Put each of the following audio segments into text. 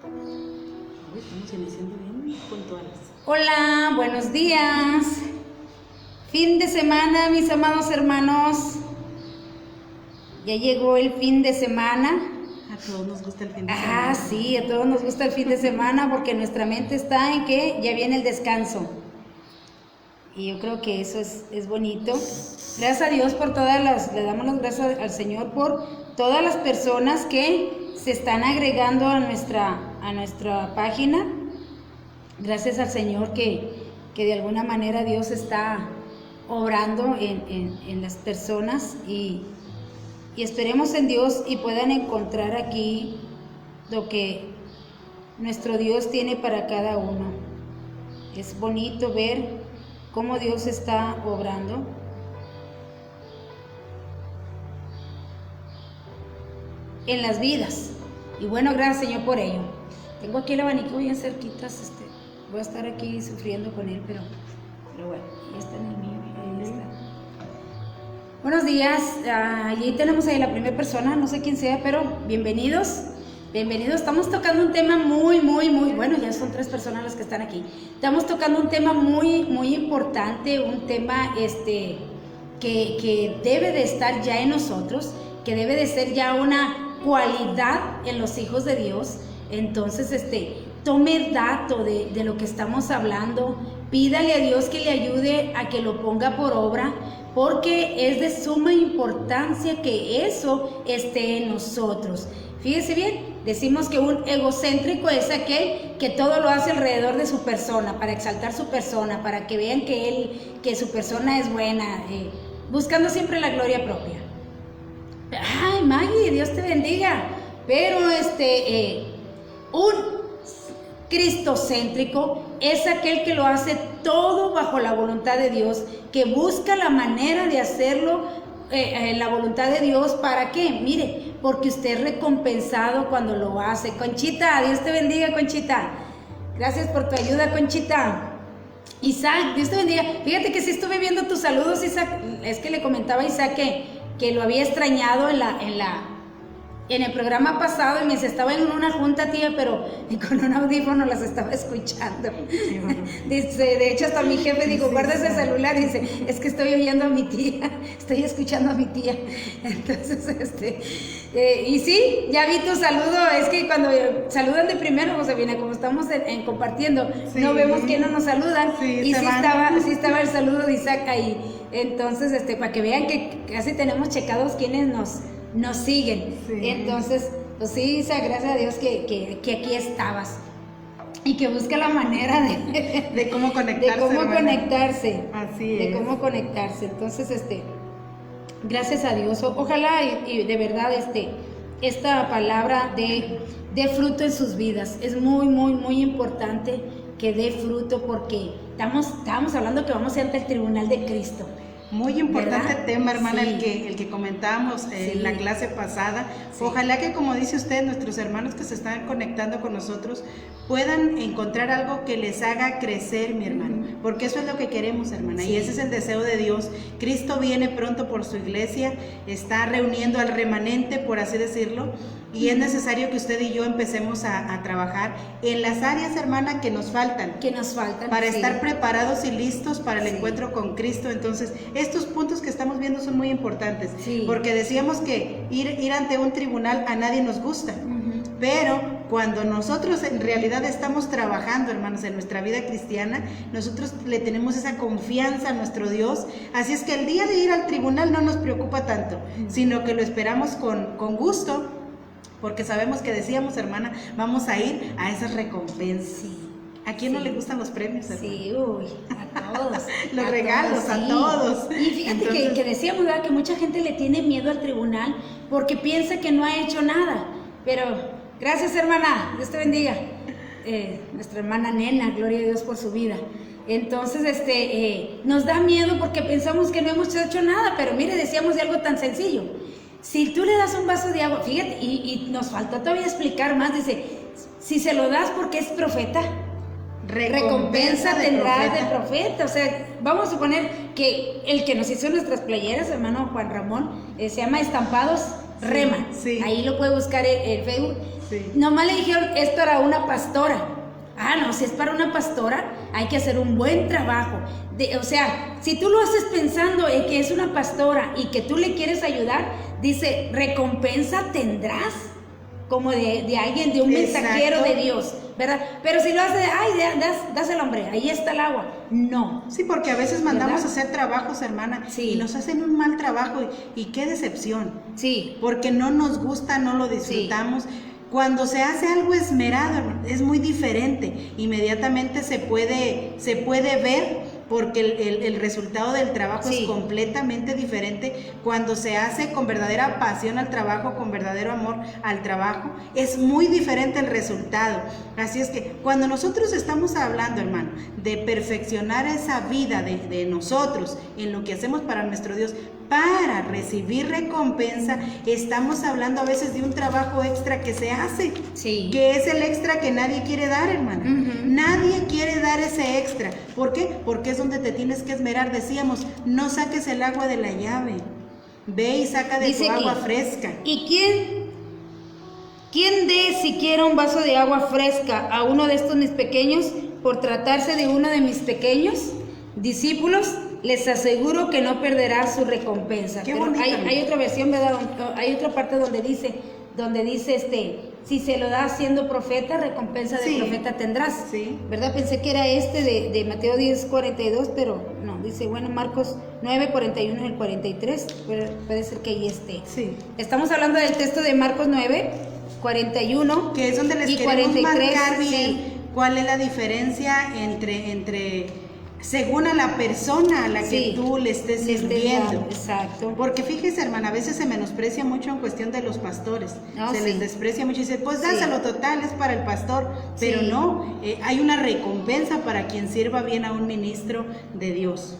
Estamos iniciando bien puntuales. Hola, buenos días. Fin de semana, mis amados hermanos. Ya llegó el fin de semana. A todos nos gusta el fin de semana. Sí, a todos nos gusta el fin de semana porque nuestra mente está en que ya viene el descanso. Y yo creo que eso es bonito. Gracias a Dios por le damos las gracias al Señor por todas las personas que se están agregando a nuestra página. Gracias al Señor que de alguna manera Dios está obrando en las personas y esperemos en Dios y puedan encontrar aquí lo que nuestro Dios tiene para cada uno. Es bonito ver cómo Dios está obrando. En las vidas. Y bueno, gracias Señor por ello. Tengo aquí el abanico bien cerquitas, voy a estar aquí sufriendo con él, pero bueno, ahí está en el mío, ahí está. Buenos días, allí tenemos ahí la primera persona, no sé quién sea, pero bienvenidos. Estamos tocando un tema muy, bueno, ya son 3 personas las que están aquí. Estamos tocando un tema muy importante, un tema que debe de estar ya en nosotros, que debe de ser ya una cualidad en los hijos de Dios. Entonces, tome dato de lo que estamos hablando, pídale a Dios que le ayude a que lo ponga por obra, porque es de suma importancia que eso esté en nosotros. Fíjese bien, decimos que un egocéntrico es aquel que todo lo hace alrededor de su persona, para exaltar su persona, para que vean que su persona es buena, buscando siempre la gloria propia. Ay, Maggie, Dios te bendiga. Pero un cristocéntrico es aquel que lo hace todo bajo la voluntad de Dios, que busca la manera de hacerlo la voluntad de Dios. ¿Para qué? Mire, porque usted es recompensado cuando lo hace. Conchita, Dios te bendiga, Conchita. Gracias por tu ayuda, Conchita. Isaac, Dios te bendiga. Fíjate que sí estuve viendo tus saludos, Isaac. Es que le comentaba a Isaac que lo había extrañado en el programa pasado y me dice, estaba en una junta, tía, pero con un audífono las estaba escuchando. Sí, bueno. Dice, de hecho hasta mi jefe dijo, guarda ese celular, dice, es que estoy oyendo a mi tía, estoy escuchando a mi tía. Entonces, y sí, ya vi tu saludo, es que cuando saludan de primero, José Vina, como estamos compartiendo, sí, no vemos que no nos saludan, sí, y sí estaba el saludo de Isaac ahí. Entonces, para que vean que casi tenemos checados quienes nos siguen. Sí. Entonces, pues sí, Isa, gracias a Dios que aquí estabas y que busca la manera de cómo conectarse. De cómo conectarse. Así es. De cómo conectarse. Entonces, gracias a Dios. Ojalá y de verdad esta palabra dé fruto en sus vidas. Es muy importante que dé fruto porque estábamos hablando que vamos a ir ante el tribunal de Cristo. Muy importante, ¿verdad? Tema, hermana, sí. el que comentábamos sí. en la clase pasada. Sí. Ojalá que, como dice usted, nuestros hermanos que se están conectando con nosotros puedan encontrar algo que les haga crecer, mi hermano, porque eso es lo que queremos, hermana, sí. Y ese es el deseo de Dios. Cristo viene pronto por su iglesia, está reuniendo al remanente, por así decirlo, y es necesario que usted y yo empecemos a trabajar en las áreas, hermana, que nos faltan. Para sí. estar preparados y listos para el sí. encuentro con Cristo. Entonces, estos puntos que estamos viendo son muy importantes, sí. porque decíamos que ir ante un tribunal a nadie nos gusta, pero cuando nosotros en realidad estamos trabajando, hermanos, en nuestra vida cristiana, nosotros le tenemos esa confianza a nuestro Dios, así es que el día de ir al tribunal no nos preocupa tanto, sino que lo esperamos con gusto, porque sabemos que decíamos, hermana, vamos a ir a esas recompensas. Sí. ¿A quién no le gustan los premios, hermana? Sí, a todos. Los regalos, sí. a todos. Y fíjate que decíamos, ¿verdad?, que mucha gente le tiene miedo al tribunal porque piensa que no ha hecho nada. Pero, gracias, hermana, Dios te bendiga. Nuestra hermana Nena, gloria a Dios por su vida. Entonces, nos da miedo porque pensamos que no hemos hecho nada, pero mire, decíamos de algo tan sencillo. Si tú le das un vaso de agua, fíjate, y nos faltó todavía explicar más, dice, si se lo das porque es profeta, recompensa tendrás del profeta. O sea, vamos a suponer que el que nos hizo nuestras playeras, hermano Juan Ramón, se llama Estampados Rema. Sí. Ahí lo puede buscar en Facebook. Sí. Nomás le dijeron, es para una pastora. Ah, no, si es para una pastora, hay que hacer un buen trabajo. O sea, si tú lo haces pensando en que es una pastora y que tú le quieres ayudar, dice, recompensa tendrás. Como de alguien, de un mensajero de Dios, ¿verdad? Pero si lo hace, ay, das el hombre, ahí está el agua. No. Sí, porque a veces mandamos a hacer trabajos, hermana, sí, y nos hacen un mal trabajo y qué decepción. Sí. Porque no nos gusta, no lo disfrutamos. Sí. Cuando se hace algo esmerado, es muy diferente. Inmediatamente se puede ver, porque el resultado del trabajo es completamente diferente. Cuando se hace con verdadera pasión al trabajo, con verdadero amor al trabajo, es muy diferente el resultado. Así es que cuando nosotros estamos hablando, hermano, de perfeccionar esa vida de nosotros en lo que hacemos para nuestro Dios, para recibir recompensa, estamos hablando a veces de un trabajo extra que se hace, que es el extra que nadie quiere dar, hermana. Nadie quiere dar ese extra. ¿Por qué? Porque es donde te tienes que esmerar. Decíamos, no saques el agua de la llave, ve y saca de tu agua fresca. ¿Y quién dé siquiera un vaso de agua fresca a uno de estos mis pequeños por tratarse de uno de mis pequeños discípulos? Les aseguro que no perderá su recompensa. Pero hay otra versión, ¿verdad? Hay otra parte donde dice si se lo da siendo profeta, recompensa de profeta tendrás. Sí. ¿Verdad? Pensé que era de Mateo 10:42, pero no, dice, bueno, Marcos 9:41 y el 43, puede ser que ahí esté. Sí. Estamos hablando del texto de Marcos 9:41, que es donde les y queremos 43, marcar bien cuál es la diferencia entre según a la persona a la que tú le estés sirviendo. Exacto. Porque fíjese, hermana, a veces se menosprecia mucho en cuestión de los pastores. Se les desprecia mucho y dice, pues dáselo total, es para el pastor. Pero no, hay una recompensa para quien sirva bien a un ministro de Dios.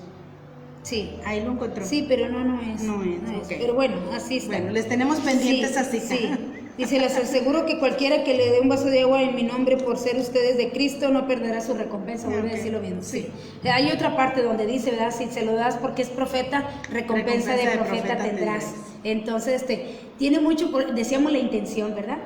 Sí. Ahí lo encontró. Sí, pero no es. No es. Okay. Pero bueno, así está. Bueno, les tenemos pendientes esa cita. Sí. Dice, les aseguro que cualquiera que le dé un vaso de agua en mi nombre por ser ustedes de Cristo no perderá su recompensa. Voy a decirlo bien. Sí. Hay otra parte donde dice, ¿verdad? Si se lo das porque es profeta, recompensa de profeta tendrás. Entonces, tiene mucho, decíamos la intención, ¿verdad?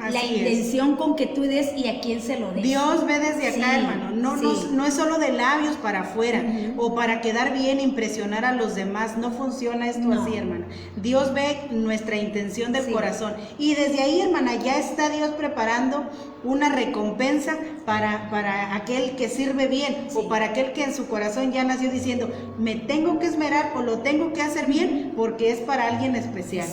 Así la intención con que tú des y a quién se lo des. Dios ve desde acá, hermano. No es solo de labios para afuera o para quedar bien, impresionar a los demás. No funciona esto así, hermana. Dios ve nuestra intención del corazón. Y desde ahí, hermana, ya está Dios preparando una recompensa para aquel que sirve bien o para aquel que en su corazón ya nació diciendo, me tengo que esmerar o lo tengo que hacer bien porque es para alguien especial.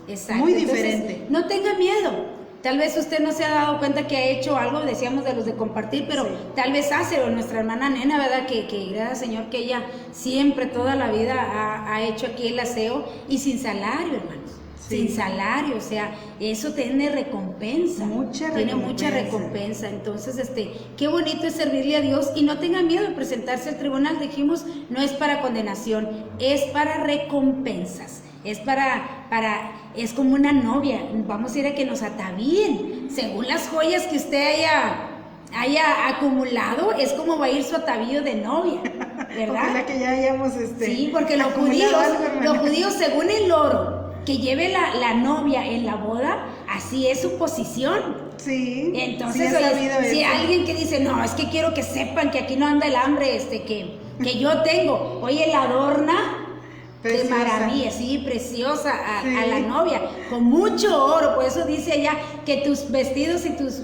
Exacto. Muy diferente. Entonces, no tenga miedo. Tal vez usted no se ha dado cuenta que ha hecho algo, decíamos de los de compartir, pero tal vez hace, o nuestra hermana Nena, ¿verdad? Que gracias al Señor que ella siempre, toda la vida ha hecho aquí el aseo y sin salario, hermanos. Sin salario, o sea, eso tiene recompensa. Tiene mucha recompensa. Entonces, qué bonito es servirle a Dios y no tenga miedo de presentarse al tribunal. Dijimos, no es para condenación, es para recompensas. Es como una novia, vamos a ir a que nos atavíen, según las joyas que usted haya acumulado, es como va a ir su atavío de novia, ¿verdad? Ojalá que ya hayamos Sí, porque los judíos, según el oro que lleve la novia en la boda, así es su posición. Sí. Entonces, si alguien que dice, no, es que quiero que sepan que aquí no anda el hambre que yo tengo, oye, la adorna de maravilla, preciosa a la novia, con mucho oro. Por eso dice allá que tus vestidos y tus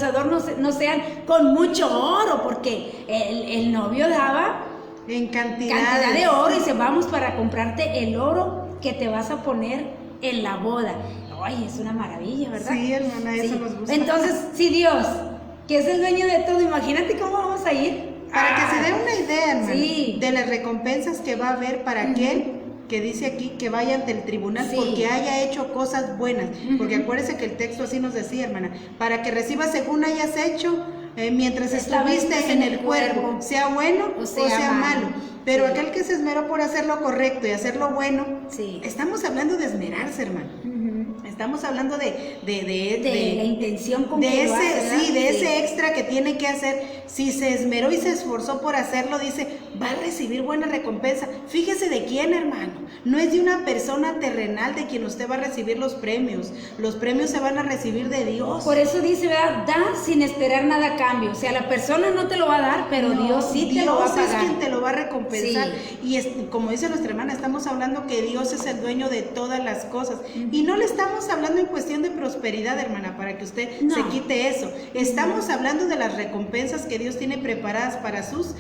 adornos no sean con mucho oro, porque el novio daba en cantidad de oro y dice, vamos para comprarte el oro que te vas a poner en la boda. Ay, es una maravilla, ¿verdad? Sí, hermana, eso nos gusta. Entonces, si Dios, que es el dueño de todo, imagínate cómo vamos a ir. Para que se dé una idea, hermano, de las recompensas que va a haber para aquel que dice aquí que vaya ante el tribunal porque haya hecho cosas buenas. Porque acuérdese que el texto así nos decía, hermana, para que recibas según hayas hecho mientras estuviste en el cuerpo, sea bueno o sea malo. Pero aquel que se esmeró por hacer lo correcto y hacer lo bueno, estamos hablando de esmerarse, hermano. Estamos hablando de la intención con que lo hace, de ese extra que tiene que hacer. Si se esmeró y se esforzó por hacerlo, dice, va a recibir buena recompensa. Fíjese de quién, hermano. No es de una persona terrenal de quien usted va a recibir los premios. Los premios se van a recibir de Dios. Por eso dice, ¿verdad? Da sin esperar nada a cambio. O sea, la persona no te lo va a dar, pero no, Dios sí te lo va a pagar. Dios es quien te lo va a recompensar. Sí. Y como dice nuestra hermana, estamos hablando que Dios es el dueño de todas las cosas. Y no le estamos hablando en cuestión de prosperidad, hermana, para que usted se quite eso. Estamos hablando de las recompensas que Dios tiene preparadas para sus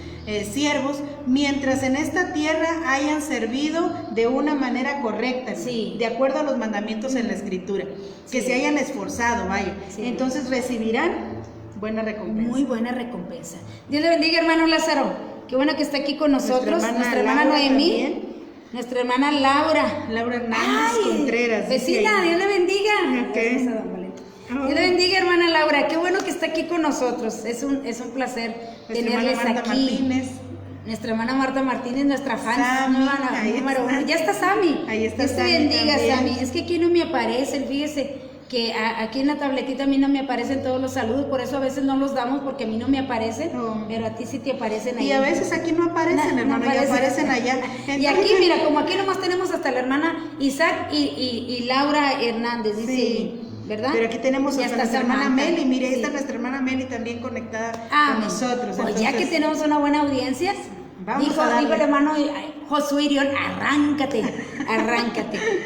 siervos, mientras en esta tierra hayan servido de una manera correcta, de acuerdo a los mandamientos en la Escritura, que se hayan esforzado, vaya. Entonces recibirán buena recompensa. Muy buena recompensa. Dios le bendiga, hermano Lázaro. Qué bueno que está aquí con nosotros. Nuestra hermana Noemí. También. Nuestra hermana Laura Hernández Contreras. Vecina, Dios le bendiga. Dios le bendiga, hermana Laura. Qué bueno que está aquí con nosotros. Es un placer tenerles aquí. Martínez. Nuestra hermana Marta Martínez, nuestra fan número uno. Ya está Sammy. Ahí está Dios te bendiga, Sammy. Es que aquí no me aparecen, fíjese que aquí en la tabletita a mí no me aparecen todos los saludos, por eso a veces no los damos porque a mí no me aparecen, pero a ti sí te aparecen ahí. Y a veces aquí no aparecen, hermano, y aparecen allá. Entonces, y aquí, mira, como aquí nomás tenemos hasta la hermana Isaac y Laura Hernández, dice. Sí. ¿Verdad? Pero aquí tenemos a nuestra hermana Meli, mire, ahí está nuestra hermana Meli también conectada con nosotros. Pues ya que tenemos una buena audiencia, dijo el hermano Josué Irión, arráncate.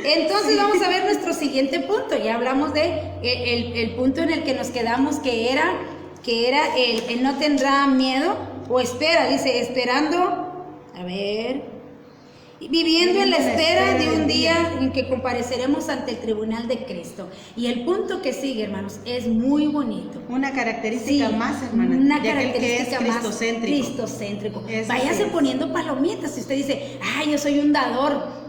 Entonces vamos a ver nuestro siguiente punto. Ya hablamos de el punto en el que nos quedamos, que era el no tendrá miedo o espera, dice, esperando, viviendo en la espera de un día en que compareceremos ante el tribunal de Cristo. Y el punto que sigue, hermanos, es muy bonito. Una característica más, hermana, una característica que es más cristocéntrico. Váyase poniendo palomitas. Si usted dice, yo soy un dador,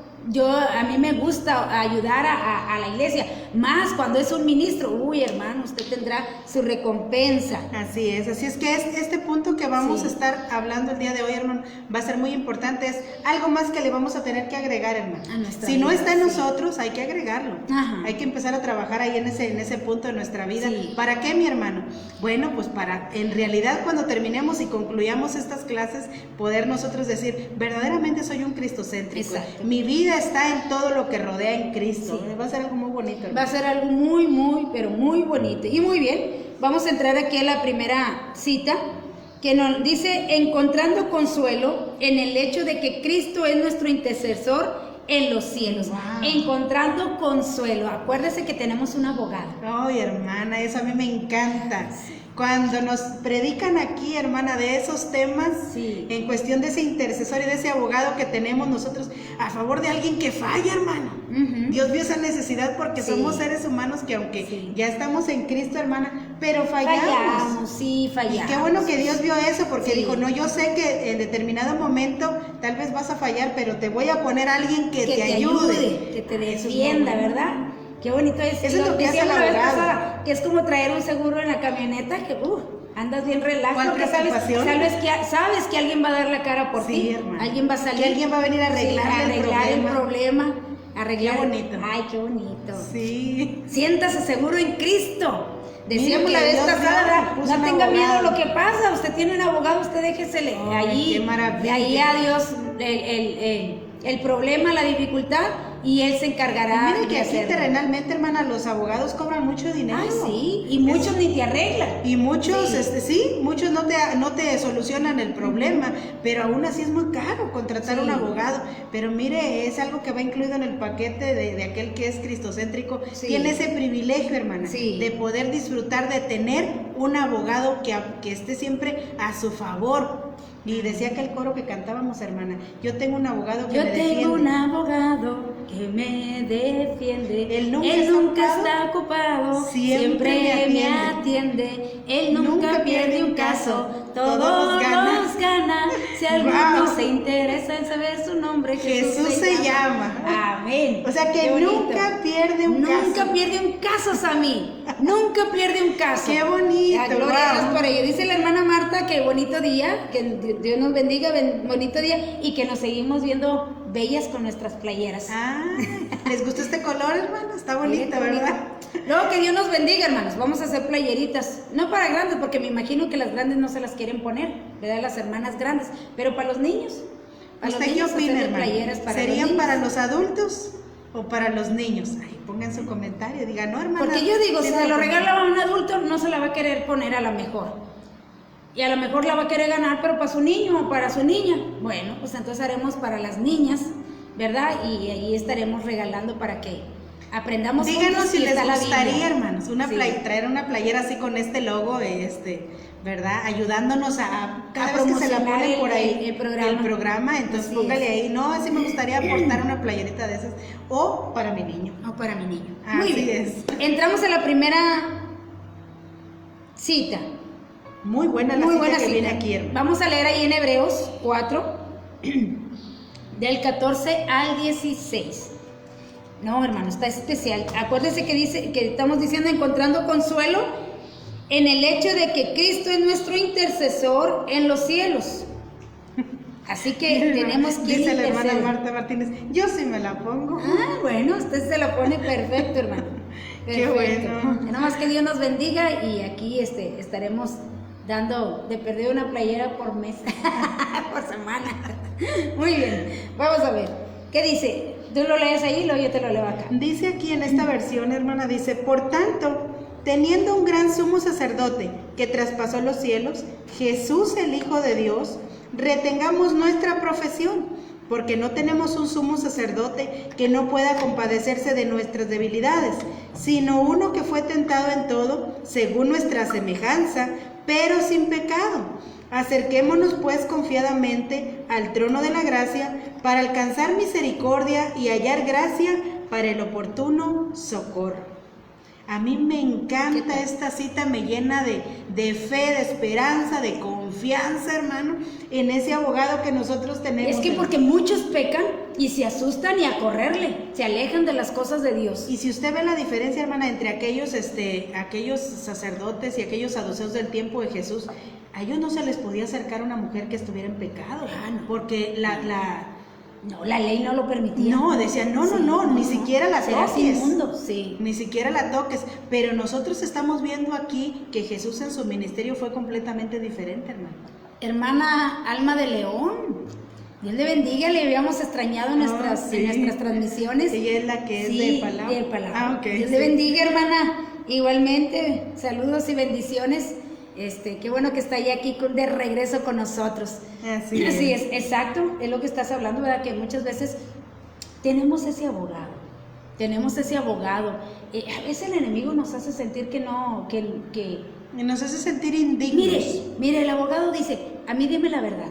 a mí me gusta ayudar a la iglesia, más cuando es un ministro, hermano, usted tendrá su recompensa. Así es que este punto que vamos a estar hablando el día de hoy, hermano, va a ser muy importante. Es algo más que le vamos a tener que agregar, hermano. Si no está en nosotros, hay que agregarlo. Hay que empezar a trabajar ahí en ese punto de nuestra vida. ¿Para qué, mi hermano? Bueno, pues para, en realidad, cuando terminemos y concluyamos estas clases, poder nosotros decir, verdaderamente soy un cristocéntrico. Mi vida está en todo lo que rodea en Cristo. Va a ser algo muy bonito, hermano. Va a ser algo muy, pero muy bonito. Y muy bien, vamos a entrar aquí a la primera cita, que nos dice, encontrando consuelo en el hecho de que Cristo es nuestro intercesor en los cielos. Encontrando consuelo. Acuérdese que tenemos un abogado. Ay, hermana, eso a mí me encanta. Cuando nos predican aquí, hermana, de esos temas, en cuestión de ese intercesor y de ese abogado que tenemos nosotros a favor de alguien que falla, hermano. Dios vio esa necesidad porque somos seres humanos que aunque ya estamos en Cristo, hermana, pero fallamos. Fallamos. Y qué bueno que Dios vio eso porque dijo, no, yo sé que en determinado momento tal vez vas a fallar, pero te voy a poner a alguien que te ayude. Que te defienda, ¿verdad? Qué bonito es. Eso es lo que hace el abogado. Que es como traer un seguro en la camioneta, que andas bien relajado, porque sabes que alguien va a dar la cara por ti, hermano. Alguien va a salir, que alguien va a venir a arreglar el problema. Qué bonito. Ay, qué bonito. Sí. Siéntase seguro en Cristo. Decíamos la vez pasada, no tenga miedo a lo que pasa. Usted tiene un abogado, usted déjesele allí. Qué maravilla. Ahí a Dios el problema, la dificultad, y Él se encargará. Mira que aquí terrenalmente, hermana, los abogados cobran mucho dinero. Y muchos ni te arreglan. Y muchos, muchos no te solucionan el problema, pero aún así es muy caro contratar un abogado. Pero mire, es algo que va incluido en el paquete de aquel que es cristocéntrico. Tiene ese privilegio, hermana, de poder disfrutar de tener un abogado que esté siempre a su favor. Y decía que el coro que cantábamos, hermana, yo tengo un abogado que me defiende. Yo tengo un abogado que me defiende. Él nunca está ocupado, siempre me atiende. Él nunca pierde un caso, todos los gana. Si alguno se interesa en saber su nombre, Jesús se llama. Amén. O sea que nunca pierde un caso. Nunca pierde un caso, Sammy. Nunca pierde un caso. Qué bonito. Gloria a Dios por ello. Dice la hermana Marta que bonito día, que Dios nos bendiga, bonito día, y que nos seguimos viendo bellas con nuestras playeras. ¿Les gustó este color, hermano? Está bonito, ¿verdad? Luego que Dios nos bendiga, hermanos. Vamos a hacer playeritas. No para grandes, porque me imagino que las grandes no se las quieren poner, ¿verdad? Las hermanas grandes. Pero para los niños. Para ¿Usted los niños, qué opina, hacerle hermano? playeras para ¿Serían los niños. para los adultos o para los niños? Ay, pongan su comentario, digan, no, hermana. Porque yo digo, si tiene se lo razón. regala a un adulto, no se la va a querer poner a la mejor. Y a lo mejor la va a querer ganar, pero para su niño o para su niña. Bueno, pues entonces haremos para las niñas, ¿verdad? Y ahí estaremos regalando para que aprendamos. Díganos juntos si y les está la gustaría, Biblia. hermanos, Sí. traer una playera así con este logo, ¿verdad? Ayudándonos a cada vez que se la promocionar ponen por ahí el programa. entonces Así póngale es. ahí, no, así me gustaría aportar una playerita de esas, o para mi niño. O para mi niño. Así Muy bien. es. Entramos a la primera cita. Muy buena la Muy cita buena que cita. viene aquí, hermano. Vamos a leer ahí en Hebreos 4, del 14 al 16. No, hermano, está especial. Acuérdense que dice, que estamos diciendo encontrando consuelo en el hecho de que Cristo es nuestro intercesor en los cielos. Así que tenemos que Dice la hermana interceder. Marta Martínez, yo sí me la pongo. Ah, bueno, usted se lo pone perfecto, hermano. Qué Perfecto. bueno. Nada más que Dios nos bendiga y aquí estaremos dando de perder una playera por mes, por semana. Muy bien, vamos a ver. ¿Qué dice? Tú lo lees ahí, luego yo te lo leo acá. Dice aquí en esta versión, hermana, dice, por tanto, teniendo un gran sumo sacerdote que traspasó los cielos, Jesús el Hijo de Dios, retengamos nuestra profesión, porque no tenemos un sumo sacerdote que no pueda compadecerse de nuestras debilidades, sino uno que fue tentado en todo, según nuestra semejanza, pero sin pecado. Acerquémonos pues confiadamente al trono de la gracia para alcanzar misericordia y hallar gracia para el oportuno socorro. A mí me encanta esta cita, me llena de fe, de esperanza, de confianza, hermano, en ese abogado que nosotros tenemos. Es que porque muchos pecan y se asustan y a correrle, se alejan de las cosas de Dios. Y si usted ve la diferencia, hermana, entre aquellos sacerdotes y aquellos saduceos del tiempo de Jesús, a ellos no se les podía acercar una mujer que estuviera en pecado, no. porque No, la ley no lo permitía. no, decían, no, ni siquiera la Serás toques. inmundo, sí. Ni siquiera la toques. Pero nosotros estamos viendo aquí que Jesús en su ministerio fue completamente diferente, hermano. Hermana Alma de León, Dios le bendiga, le habíamos extrañado en nuestras transmisiones. Ella es la que es Sí, de Palau. de Palau. Ah, ok. Dios Sí. le bendiga, hermana. Igualmente, saludos y bendiciones. Qué bueno que está ya aquí de regreso con nosotros. Así es, exacto, es lo que estás hablando, ¿verdad? Que muchas veces tenemos ese abogado. A veces el enemigo nos hace sentir que no, que Y nos hace sentir indignos. Mire, el abogado dice, a mí dime la verdad,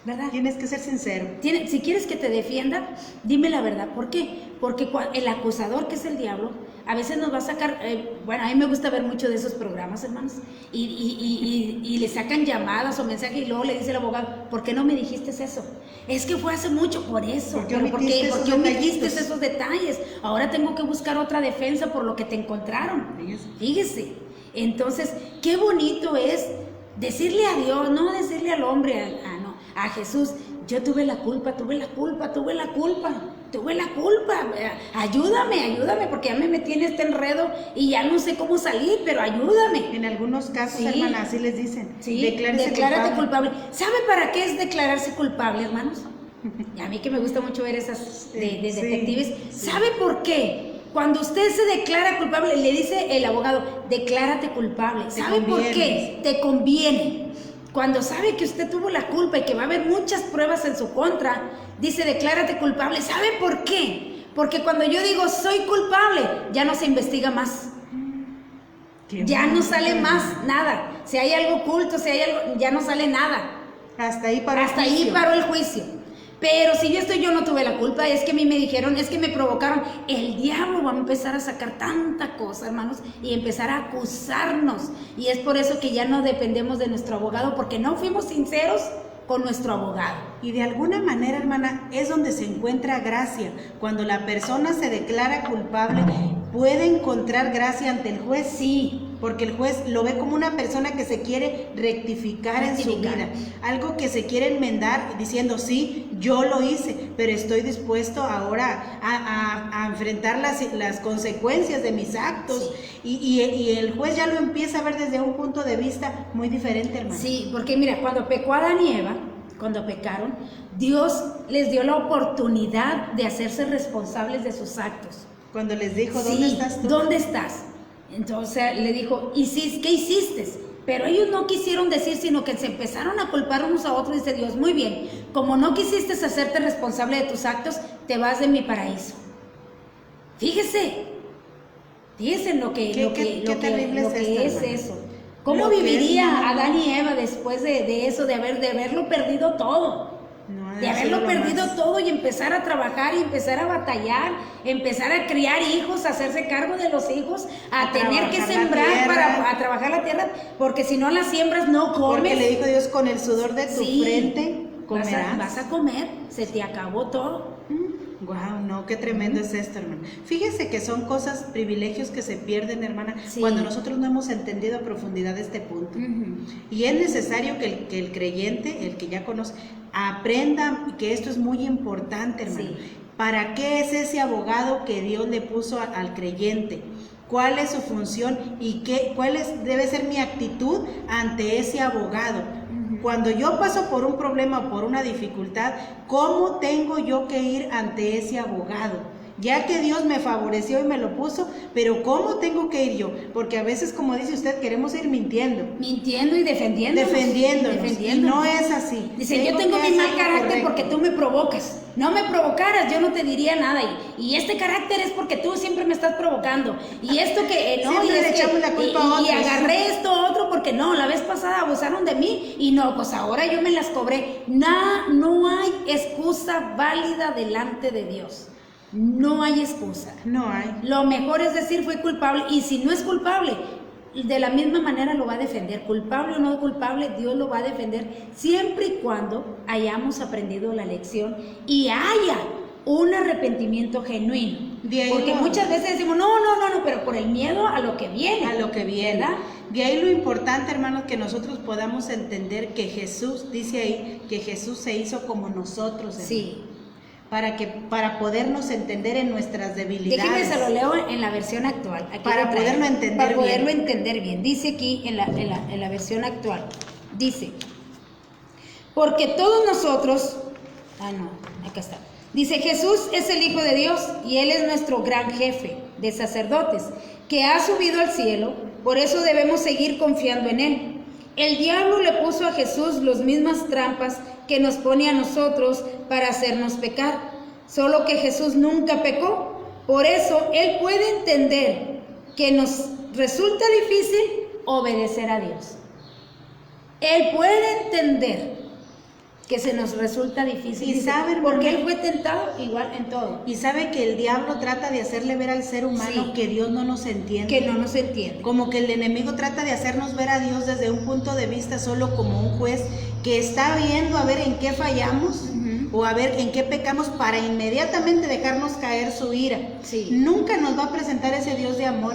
¿verdad? Tienes que ser sincero. Si quieres que te defienda, dime la verdad. ¿Por qué? Porque el acusador, que es el diablo, a veces nos va a sacar, bueno, a mí me gusta ver mucho de esos programas, hermanos, y le sacan llamadas o mensajes y luego le dice el abogado, ¿por qué no me dijiste eso? Es que fue hace mucho, por eso. ¿Por qué ¿Por omitiste esos qué omitiste detallitos? esos detalles? Ahora tengo que buscar otra defensa por lo que te encontraron. Fíjese. Entonces, qué bonito es decirle a Dios, no decirle al hombre, a Jesús, yo tuve la culpa, ayúdame, porque ya me metí en este enredo y ya no sé cómo salir, pero ayúdame. En algunos casos, Sí. hermana, así les dicen. Sí, Declárese declárate culpable. ¿Sabe para qué es declararse culpable, hermanos? Y a mí que me gusta mucho ver esas de Sí, detectives. sí. ¿Sabe por qué? Cuando usted se declara culpable, le dice el abogado, declárate culpable. ¿Sabe por qué? Te conviene. Cuando sabe que usted tuvo la culpa y que va a haber muchas pruebas en su contra, dice, declárate culpable. ¿Sabe por qué? Porque cuando yo digo, soy culpable, ya no se investiga más. Ya no sale más nada. Si hay algo oculto, si hay algo, ya no sale nada. Hasta ahí paró Hasta ahí paró el juicio. Pero si yo no tuve la culpa, es que a mí me dijeron, es que me provocaron. El diablo va a empezar a sacar tanta cosa, hermanos, y empezar a acusarnos. Y es por eso que ya no dependemos de nuestro abogado, porque no fuimos sinceros con nuestro abogado. Y de alguna manera, hermana, es donde se encuentra gracia. Cuando la persona se declara culpable, puede encontrar gracia ante el juez. Sí, porque el juez lo ve como una persona que se quiere rectificar en su vida, algo que se quiere enmendar diciendo, sí, yo lo hice, pero estoy dispuesto ahora a enfrentar las consecuencias de mis actos. Sí. Y el juez ya lo empieza a ver desde un punto de vista muy diferente, hermano. Sí, porque mira, cuando pecó Adán y Eva, cuando pecaron, Dios les dio la oportunidad de hacerse responsables de sus actos. Cuando les dijo, ¿dónde estás tú? ¿Dónde estás? Entonces le dijo, ¿qué hiciste? Pero ellos no quisieron decir, sino que se empezaron a culpar unos a otros. Dice Dios, muy bien, como no quisiste hacerte responsable de tus actos, te vas de mi paraíso. Fíjese lo que es eso. ¿Cómo viviría Adán y Eva después de eso, de haberlo perdido todo? De haberlo perdido todo y empezar a trabajar y empezar a batallar, empezar a criar hijos, a hacerse cargo de los hijos, a tener que sembrar a trabajar la tierra, porque si no la siembras no comes. Porque le dijo Dios, con el sudor de tu frente comerás. Vas a comer, se te acabó todo. Wow, no, qué tremendo es esto, hermana. Fíjese que son cosas, privilegios que se pierden, hermana, cuando nosotros no hemos entendido a profundidad este punto. Y es necesario que el creyente, el que ya conoce, aprenda que esto es muy importante, hermano. ¿Para qué es ese abogado que Dios le puso al creyente? ¿Cuál es su función y debe ser mi actitud ante ese abogado? Cuando yo paso por un problema o por una dificultad, ¿cómo tengo yo que ir ante ese abogado? Ya que Dios me favoreció y me lo puso, pero ¿cómo tengo que ir yo? Porque a veces, como dice usted, queremos ir mintiendo. Mintiendo y defendiéndonos. Y no es así. Dice, yo tengo mi mal carácter porque tú me provocas. No me provocaras, yo no te diría nada. Y este carácter es porque tú siempre me estás provocando. Y esto que no, y le echamos la culpa a otros. Y agarré esto otro porque no, la vez pasada abusaron de mí y no, pues ahora yo me las cobré. No hay excusa válida delante de Dios. No hay excusa. No hay. Lo mejor es decir, fui culpable. Y si no es culpable, de la misma manera lo va a defender. Culpable o no culpable, Dios lo va a defender siempre y cuando hayamos aprendido la lección y haya un arrepentimiento genuino. Porque muchas veces decimos, no, pero por el miedo a lo que viene. A lo que viene. ¿Verdad? De ahí lo importante, hermanos, que nosotros podamos entender que Jesús, dice ahí, que Jesús se hizo como nosotros, hermanos. Sí. Para podernos entender en nuestras debilidades. Déjenme se lo leo en la versión actual. Aquí para poderlo entender bien. Dice aquí en la versión actual. Dice, porque todos nosotros, acá está. Dice, Jesús es el Hijo de Dios y Él es nuestro gran jefe de sacerdotes, que ha subido al cielo, por eso debemos seguir confiando en Él. El diablo le puso a Jesús las mismas trampas que nos pone a nosotros para hacernos pecar, solo que Jesús nunca pecó. Por eso Él puede entender que nos resulta difícil obedecer a Dios. Él puede entender que se nos resulta difícil. Y sabe, porque Él fue tentado igual en todo. Y sabe que el diablo trata de hacerle ver al ser humano que Dios no nos entiende. Que no nos entiende. Como que el enemigo trata de hacernos ver a Dios desde un punto de vista solo como un juez que está viendo a ver en qué fallamos o a ver en qué pecamos para inmediatamente dejarnos caer su ira. Nunca nos va a presentar ese Dios de amor,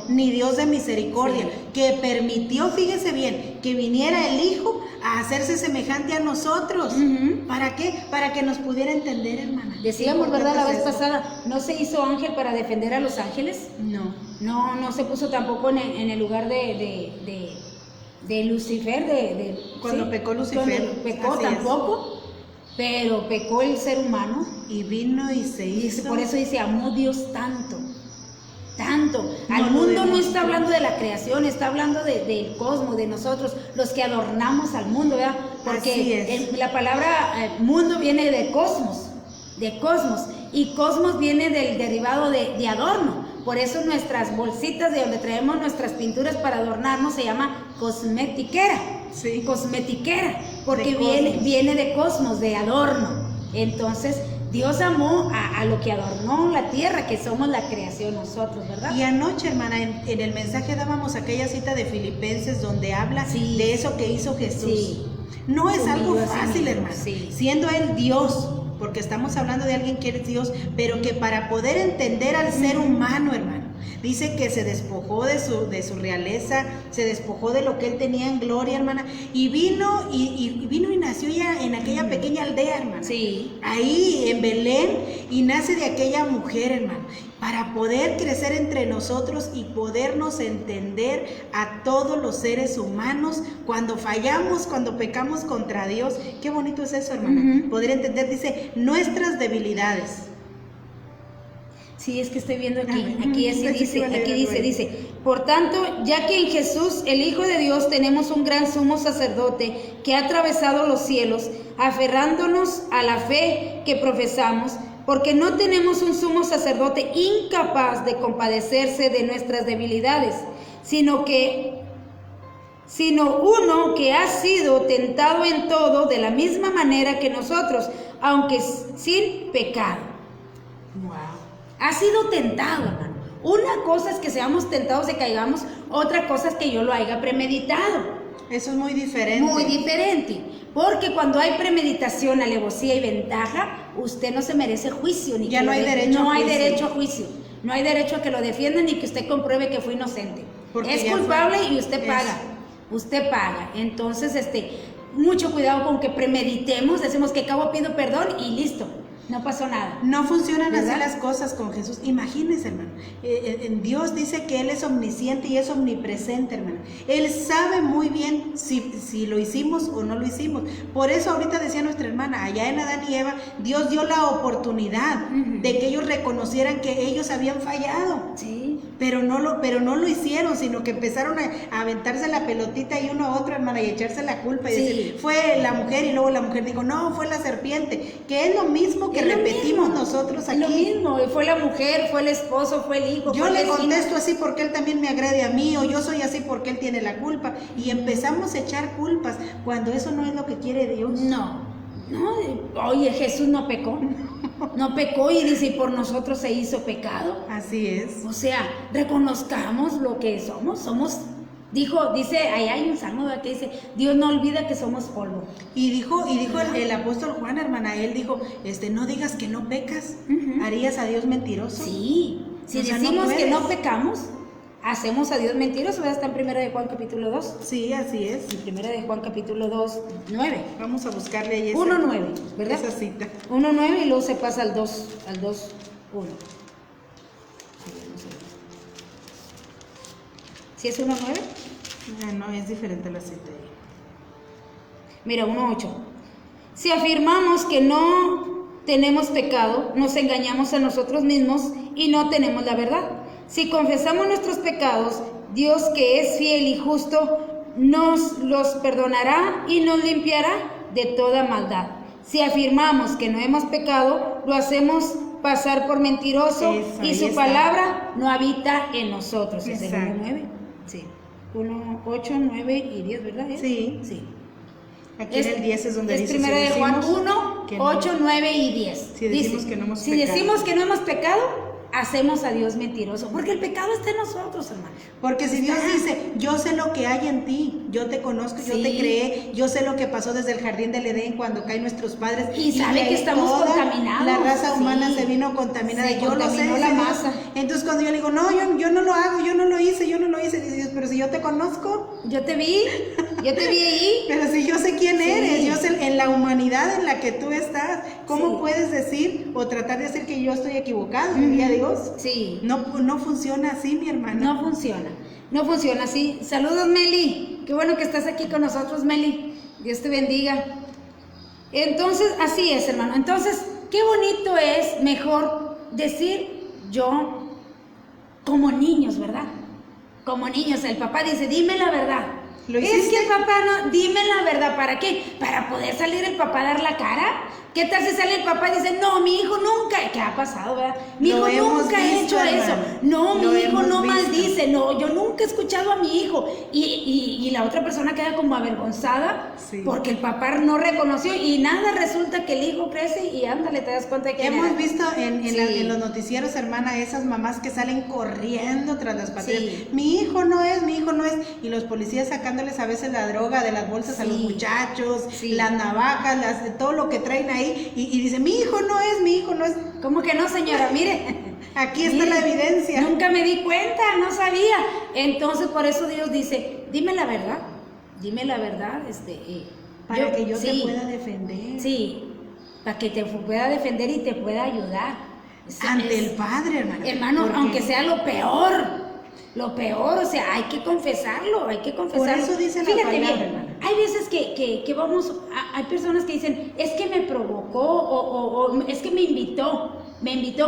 ni Dios de misericordia, que permitió, fíjese bien, que viniera el Hijo a hacerse semejante a nosotros. ¿Para qué? Para que nos pudiera entender, hermana. Decíamos, ¿verdad? La vez pasada, ¿no se hizo ángel para defender a los ángeles? No se puso tampoco en el lugar de Lucifer, cuando pecó Lucifer. Cuando pecó tampoco, pero pecó el ser humano. Y vino y se hizo. Por eso dice, amó Dios tanto. Al mundo no está hablando de la creación, está hablando del cosmos, de nosotros, los que adornamos al mundo, ¿verdad? Porque la palabra mundo viene de cosmos, y cosmos viene del derivado de adorno. Por eso nuestras bolsitas de donde traemos nuestras pinturas para adornarnos se llama cosmetiquera. Cosmetiquera, porque viene de cosmos, de adorno. Entonces, Dios amó a lo que adornó la tierra, que somos la creación nosotros, ¿verdad? Y anoche, hermana, en el mensaje dábamos aquella cita de Filipenses donde habla de eso que hizo Jesús. No es algo fácil, hermana. Siendo Él Dios, porque estamos hablando de alguien que es Dios, pero que para poder entender al ser humano, hermano, Dice que se despojó de su realeza, se despojó de lo que él tenía en gloria, hermana, y vino y nació ya en aquella pequeña aldea, hermana. Sí. Ahí en Belén, y nace de aquella mujer, hermano, para poder crecer entre nosotros y podernos entender a todos los seres humanos cuando fallamos, cuando pecamos contra Dios. Qué bonito es eso, hermana. Poder entender, dice, nuestras debilidades. Sí, es que estoy viendo aquí dice, por tanto, ya que en Jesús, el Hijo de Dios, tenemos un gran sumo sacerdote que ha atravesado los cielos, aferrándonos a la fe que profesamos, porque no tenemos un sumo sacerdote incapaz de compadecerse de nuestras debilidades, sino uno que ha sido tentado en todo de la misma manera que nosotros, aunque sin pecado. Wow. Ha sido tentado, hermano. Una cosa es que seamos tentados y caigamos, otra cosa es que yo lo haya premeditado. Eso es muy diferente. Muy diferente. Porque cuando hay premeditación, alevosía y ventaja, usted no se merece juicio. Ni ya que no hay derecho a juicio. No hay derecho a juicio. No hay derecho a que lo defiendan ni que usted compruebe que fue inocente. Porque es culpable y usted paga. Usted paga. Entonces, mucho cuidado con que premeditemos, decimos que cabo pido perdón y listo. No pasó nada. No funcionan así las cosas con Jesús. Imagínense, hermano. Dios dice que Él es omnisciente y es omnipresente, hermano. Él sabe muy bien si lo hicimos o no lo hicimos. Por eso ahorita decía nuestra hermana, allá en Adán y Eva, Dios dio la oportunidad de que ellos reconocieran que ellos habían fallado. Sí. Pero no lo hicieron, sino que empezaron a aventarse la pelotita y uno a otro, hermana, y echarse la culpa y decir, fue la mujer, y luego la mujer dijo, no, fue la serpiente, que es lo mismo que repetimos nosotros aquí. Lo mismo, fue la mujer, fue el esposo, fue el hijo. Yo le contesto así porque él también me agrede a mí, o yo soy así porque él tiene la culpa, y empezamos a echar culpas cuando eso no es lo que quiere Dios. No, oye, Jesús no pecó. No pecó y dice, y por nosotros se hizo pecado. Así es. O sea, reconozcamos lo que somos. Dice, ahí hay un salmo que dice, Dios no olvida que somos polvo. Y dijo el apóstol Juan, hermana, él dijo, no digas que no pecas, harías a Dios mentiroso. Sí, si decimos que no pecamos, hacemos a Dios mentiroso. ¿Verdad? Está en 1 de Juan capítulo 2. Sí, así es. En 1 de Juan capítulo 2, 9. Vamos a buscarle ahí 1:9, ¿verdad? Esa cita. 1:9 y luego se pasa al 2, 1. ¿Sí es 1:9? No, es diferente la cita. Mira, 1:8. Si afirmamos que no tenemos pecado, nos engañamos a nosotros mismos y no tenemos la verdad. Si confesamos nuestros pecados, Dios, que es fiel y justo, nos los perdonará y nos limpiará de toda maldad. Si afirmamos que no hemos pecado, lo hacemos pasar por mentiroso y su palabra no habita en nosotros. Es el 1:9. Sí. 1, 8, 9 y 10, ¿verdad? Sí. Aquí en el 10 es donde dice. Es 1 de Juan 1, 8, 9 y 10. Si decimos que no hemos pecado, hacemos a Dios mentiroso, porque el pecado está en nosotros, hermano. Porque si Dios dice, yo sé lo que hay en ti, yo te conozco, yo te creé, yo sé lo que pasó desde el jardín del Edén cuando caen nuestros padres. Y sabe que estamos contaminados. La raza humana se vino contaminada. Yo lo sé, la masa. Entonces cuando yo le digo, no, yo no lo hago, yo no lo hice, dice Dios, pero si yo te conozco. Yo te vi ahí. Pero si yo sé quién eres, yo sé en la humanidad en la que tú estás, ¿cómo puedes decir o tratar de decir que yo estoy equivocado? Dios. Sí. No funciona así, mi hermana. No funciona así. Saludos, Meli. Qué bueno que estás aquí con nosotros, Meli. Dios te bendiga. Entonces, así es, hermano. Entonces, qué bonito es mejor decir yo como niños, ¿verdad? Como niños, el papá dice, dime la verdad. Es que el papá no, dime la verdad, ¿para qué? Para poder salir el papá a dar la cara. ¿Qué tal si sale el papá y dice, no, mi hijo nunca, ¿qué ha pasado, verdad? Mi hijo nunca ha hecho eso. No, mi hijo no maldice, no, yo nunca he escuchado a mi hijo. Y la otra persona queda como avergonzada porque el papá no reconoció y nada, resulta que el hijo crece y ándale, te das cuenta de que hemos visto en los noticieros, hermana, esas mamás que salen corriendo tras las patrullas. Mi hijo no es, y los policías sacándoles a veces la droga de las bolsas a los muchachos, las navajas, todo lo que traen ahí. Y dice, mi hijo no es. ¿Cómo que no, señora? Mire. Aquí está la evidencia. Nunca me di cuenta, no sabía. Entonces, por eso Dios dice, dime la verdad, para que yo te pueda defender. Sí, para que te pueda defender y te pueda ayudar. Ante el Padre, hermano. Hermano, aunque sea lo peor, o sea, hay que confesarlo. Por eso dice la palabra, hermano. Hay veces que vamos, hay personas que dicen, es que me provocó o es que me invitó,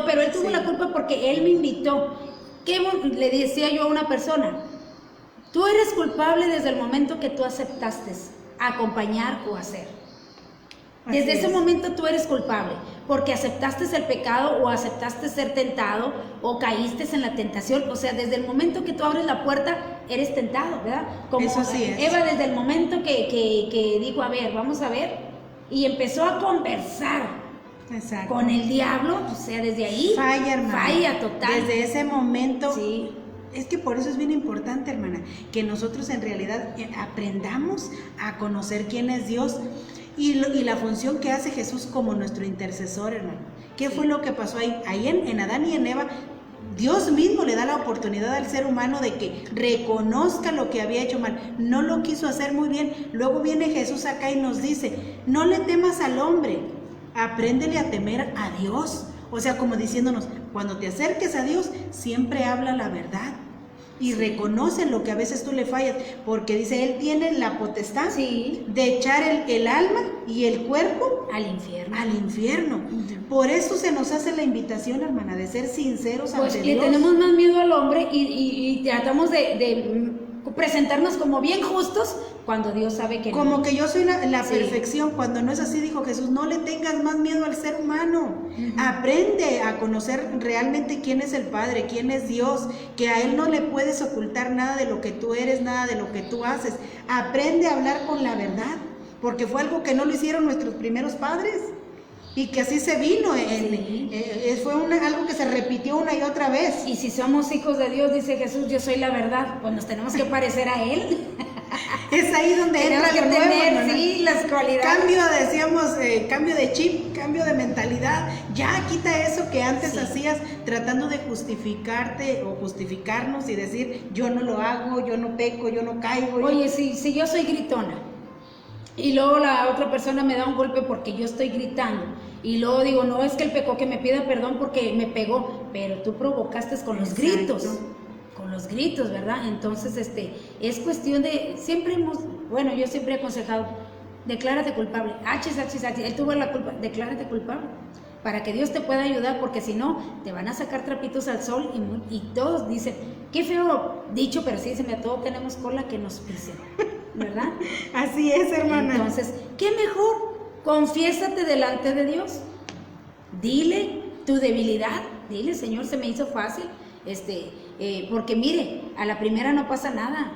pero él tuvo la culpa porque él me invitó. ¿Qué le decía yo a una persona? Tú eres culpable desde el momento que tú aceptaste acompañar o hacer. Desde ese momento tú eres culpable, porque aceptaste el pecado o aceptaste ser tentado o caíste en la tentación. O sea, desde el momento que tú abres la puerta, eres tentado, ¿verdad? Como eso sí es. Eva, desde el momento que dijo, a ver, vamos a ver, y empezó a conversar con el diablo, o sea, desde ahí falla, hermana. Falla total. Desde ese momento. Sí. Es que por eso es bien importante, hermana, que nosotros en realidad aprendamos a conocer quién es Dios. Y la función que hace Jesús como nuestro intercesor, hermano. ¿Qué fue lo que pasó ahí? Ahí en Adán y en Eva, Dios mismo le da la oportunidad al ser humano de que reconozca lo que había hecho mal. No lo quiso hacer muy bien. Luego viene Jesús acá y nos dice, no le temas al hombre, apréndele a temer a Dios. O sea, como diciéndonos, cuando te acerques a Dios, siempre habla la verdad. Y reconoce lo que a veces tú le fallas, porque dice, Él tiene la potestad de echar el alma y el cuerpo al infierno. Por eso se nos hace la invitación, hermana, de ser sinceros ante Dios. Le tenemos más miedo al hombre y tratamos de presentarnos como bien justos cuando Dios sabe que como que yo soy la perfección, cuando no es así. Dijo Jesús, no le tengas más miedo al ser humano. Aprende a conocer realmente quién es el Padre, quién es Dios, que a Él no le puedes ocultar nada de lo que tú eres, nada de lo que tú haces. Aprende a hablar con la verdad, porque fue algo que no lo hicieron nuestros primeros padres y que así se vino, fue algo que se repitió una y otra vez. Y si somos hijos de Dios, dice Jesús, yo soy la verdad, pues nos tenemos que parecer a Él. Es ahí donde entra lo nuevo, tener, sí, las cualidades. Cambio de chip, cambio de mentalidad. Ya quita eso que antes hacías, tratando de justificarte o justificarnos y decir, yo no lo hago, yo no peco, yo no caigo. Oye, si yo soy gritona y luego la otra persona me da un golpe porque yo estoy gritando y luego digo, no, es que él pecó, que me pida perdón porque me pegó, pero tú provocaste con los gritos. Con los gritos, ¿verdad? Entonces, es cuestión de, yo siempre he aconsejado, declárate culpable, él tuvo la culpa, declárate culpable, para que Dios te pueda ayudar, porque si no, te van a sacar trapitos al sol y todos dicen, qué feo dicho, pero sí dicen, a todos tenemos cola que nos pisen, ¿verdad? Así es, hermana. Entonces, ¿qué mejor? Confiésate delante de Dios, dile tu debilidad, dile, Señor, se me hizo fácil, porque mire, a la primera no pasa nada,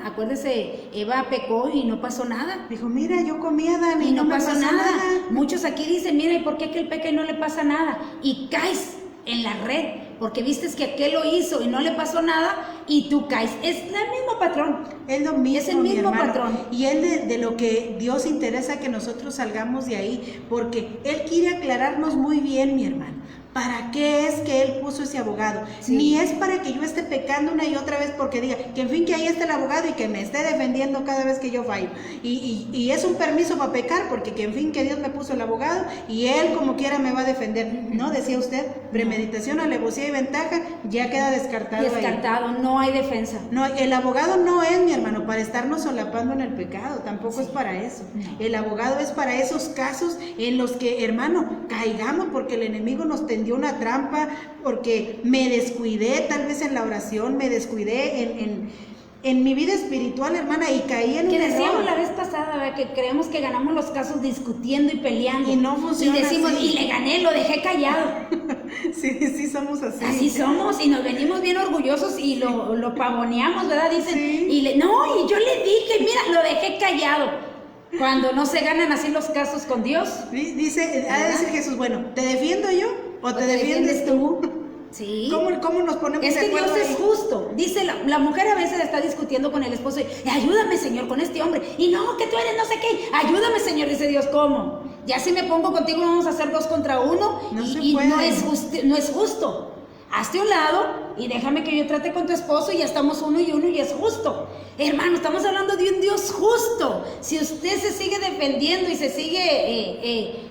acuérdese, Eva pecó y no pasó nada. Dijo, mira, yo comí a Adán y no me pasó nada. Muchos aquí dicen, mira, ¿y por qué aquel peca y no le pasa nada? Y caes en la red, porque vistes que aquel lo hizo y no le pasó nada y tú caes. Es el mismo patrón. Es lo mismo, es el mismo patrón. Y es de lo que Dios interesa que nosotros salgamos de ahí, porque Él quiere aclararnos muy bien, mi hermano. ¿Para qué es que Él puso ese abogado? Sí. Ni es para que yo esté pecando una y otra vez porque diga que en fin que ahí está el abogado y que me esté defendiendo cada vez que yo fallo. Y es un permiso para pecar porque que en fin que Dios me puso el abogado y Él como quiera me va a defender. ¿No? Decía usted, premeditación, alevosía y ventaja, ya queda descartado. Descartado, ahí. No hay defensa. No, el abogado no es, mi hermano, para estarnos solapando en el pecado, tampoco es para eso. El abogado es para esos casos en los que, hermano, caigamos porque el enemigo nos tendió una trampa, porque me descuidé tal vez en la oración, me descuidé en mi vida espiritual, hermana, y caí en un error. Que decíamos la vez pasada, ¿verdad? Que creemos que ganamos los casos discutiendo y peleando. Y no funciona. Y decimos, así. Y le gané, lo dejé callado. Sí somos así. Así somos, y nos venimos bien orgullosos y lo pavoneamos, ¿verdad? Dicen, y yo le dije, mira, lo dejé callado. Cuando no se ganan así los casos con Dios. Dice, ha de decir Jesús, bueno, ¿te defiendo yo o te defiendes tú? Sí. ¿Cómo nos ponemos de acuerdo? Es que Dios es justo. Dice, la mujer a veces está discutiendo con el esposo y ayúdame, Señor, con este hombre. Y no, que tú eres no sé qué. Ayúdame, Señor, dice Dios, ¿cómo? ya si me pongo contigo vamos a hacer 2 contra 1 y no es justo. Hazte a un lado y déjame que yo trate con tu esposo y ya estamos 1 y 1 y es justo. Hermano, estamos hablando de un Dios justo. Si usted se sigue defendiendo y se sigue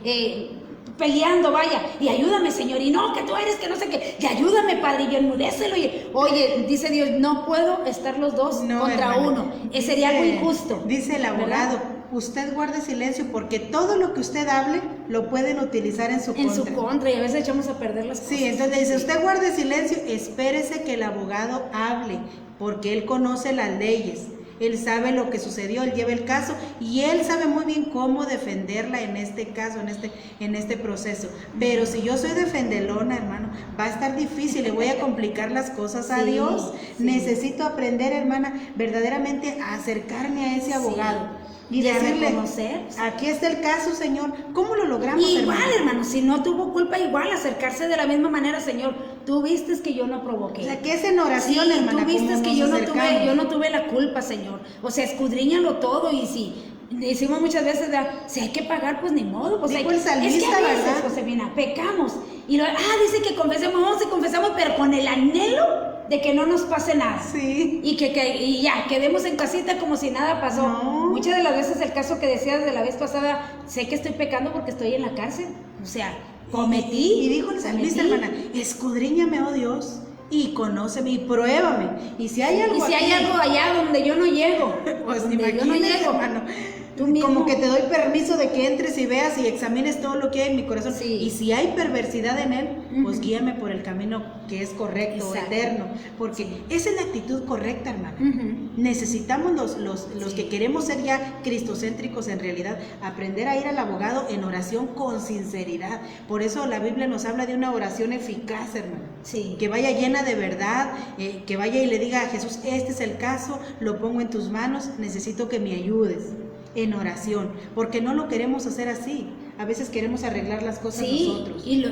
peleando, vaya, y ayúdame, Señor, y no, que tú eres, que no sé qué, y ayúdame, Padre, y enmudécelo, oye, dice Dios, no puedo estar los dos contra uno, sería algo injusto. Dice el abogado, usted guarde silencio porque todo lo que usted hable lo pueden utilizar en su contra. En su contra, y a veces echamos a perder las cosas. Sí, entonces dice, usted guarde silencio, espérese que el abogado hable, porque él conoce las leyes. Él sabe lo que sucedió, él lleva el caso y él sabe muy bien cómo defenderla en este caso, en este proceso. Pero si yo soy defendelona, hermano, va a estar difícil, le voy a complicar las cosas a Dios. Sí. Necesito aprender, hermana, verdaderamente a acercarme a ese abogado. Y decirle, aquí está el caso, Señor. ¿Cómo lo logramos, igual, hermano, si no tuvo culpa, igual acercarse de la misma manera, Señor. Tú viste que yo no provoqué. O sea, que es en oración, hermana. Tú viste que yo no tuve la culpa, Señor. O sea, escudriñalo todo y si decimos muchas veces, si hay que pagar, pues ni modo. Pues el salmista, es que a veces, Josefina, pecamos. Y dice que confesemos, vamos y confesamos, pero con el anhelo de que no nos pase nada. Sí. Y ya, quedemos en casita como si nada pasó. No. Muchas de las veces el caso que decías de la vez pasada, sé que estoy pecando porque estoy en la cárcel. O sea, cometí. Y dijo el salmista, hermana, escudriñame, oh Dios, y conóceme y pruébame. Y si hay algo hay algo allá donde yo no llego, pues ni yo no llego, hermano. Como que te doy permiso de que entres y veas y examines todo lo que hay en mi corazón. Sí. Y si hay perversidad en él, pues guíame por el camino que es correcto, eterno. Porque esa es la actitud correcta, hermana. Necesitamos los que queremos ser ya cristocéntricos en realidad, aprender a ir al abogado en oración con sinceridad. Por eso la Biblia nos habla de una oración eficaz, hermana. Sí. Que vaya llena de verdad, que vaya y le diga a Jesús, este es el caso, lo pongo en tus manos, necesito que me ayudes. En oración, porque no lo queremos hacer así. A veces queremos arreglar las cosas nosotros. Y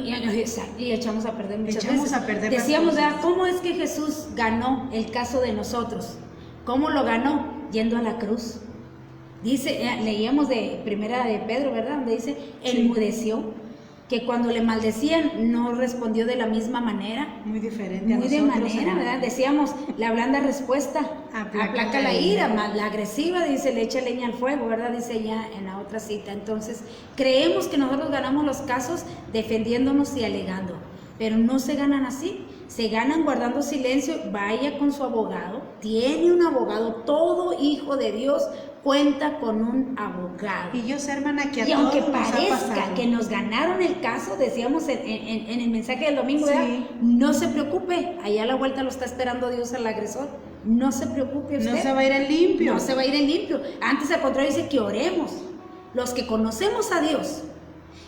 echamos a perder muchas veces. Decíamos, ¿cómo es que Jesús ganó el caso de nosotros? ¿Cómo lo ganó? Yendo a la cruz. Dice, leíamos de Primera de Pedro, ¿verdad? Donde dice, enmudeció. Que cuando le maldecían no respondió de la misma manera. Muy diferente. Muy de manera, ¿verdad? Decíamos, la blanda respuesta aplaca la ira, más la agresiva, dice, le echa leña al fuego, ¿verdad? Dice ya en la otra cita. Entonces, creemos que nosotros ganamos los casos defendiéndonos y alegando, pero no se ganan así. Se ganan guardando silencio. Vaya con su abogado. Tiene un abogado. Todo hijo de Dios cuenta con un abogado. Y yo sé, hermana, que a todos nos ha pasado. Y aunque parezca que nos ganaron el caso, decíamos en el mensaje del domingo, no se preocupe, allá a la vuelta lo está esperando Dios al agresor. No se preocupe usted. No se va a ir en limpio. No se va a ir en limpio. Antes, al contrario, dice que oremos. Los que conocemos a Dios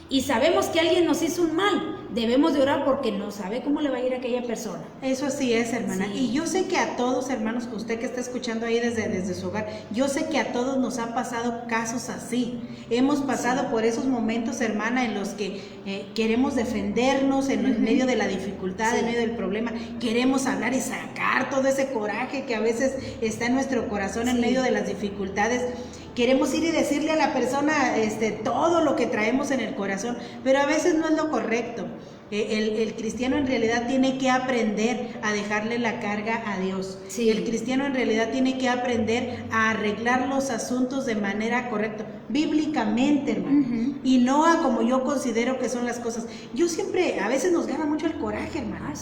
y sabemos que alguien nos hizo un mal, debemos de orar porque no sabe cómo le va a ir a aquella persona. Eso sí es, hermana. Sí. Y yo sé que a todos, hermanos, usted que está escuchando ahí desde su hogar, yo sé que a todos nos ha pasado casos así. Hemos pasado por esos momentos, hermana, en los que queremos defendernos en medio de la dificultad, en medio del problema. Queremos hablar y sacar todo ese coraje que a veces está en nuestro corazón en medio de las dificultades. Queremos ir y decirle a la persona todo lo que traemos en el corazón, pero a veces no es lo correcto. El cristiano en realidad tiene que aprender a dejarle la carga a Dios. Sí. El cristiano en realidad tiene que aprender a arreglar los asuntos de manera correcta, bíblicamente, hermano, y no a como yo considero que son las cosas. Yo siempre, a veces nos gana mucho el coraje, hermano.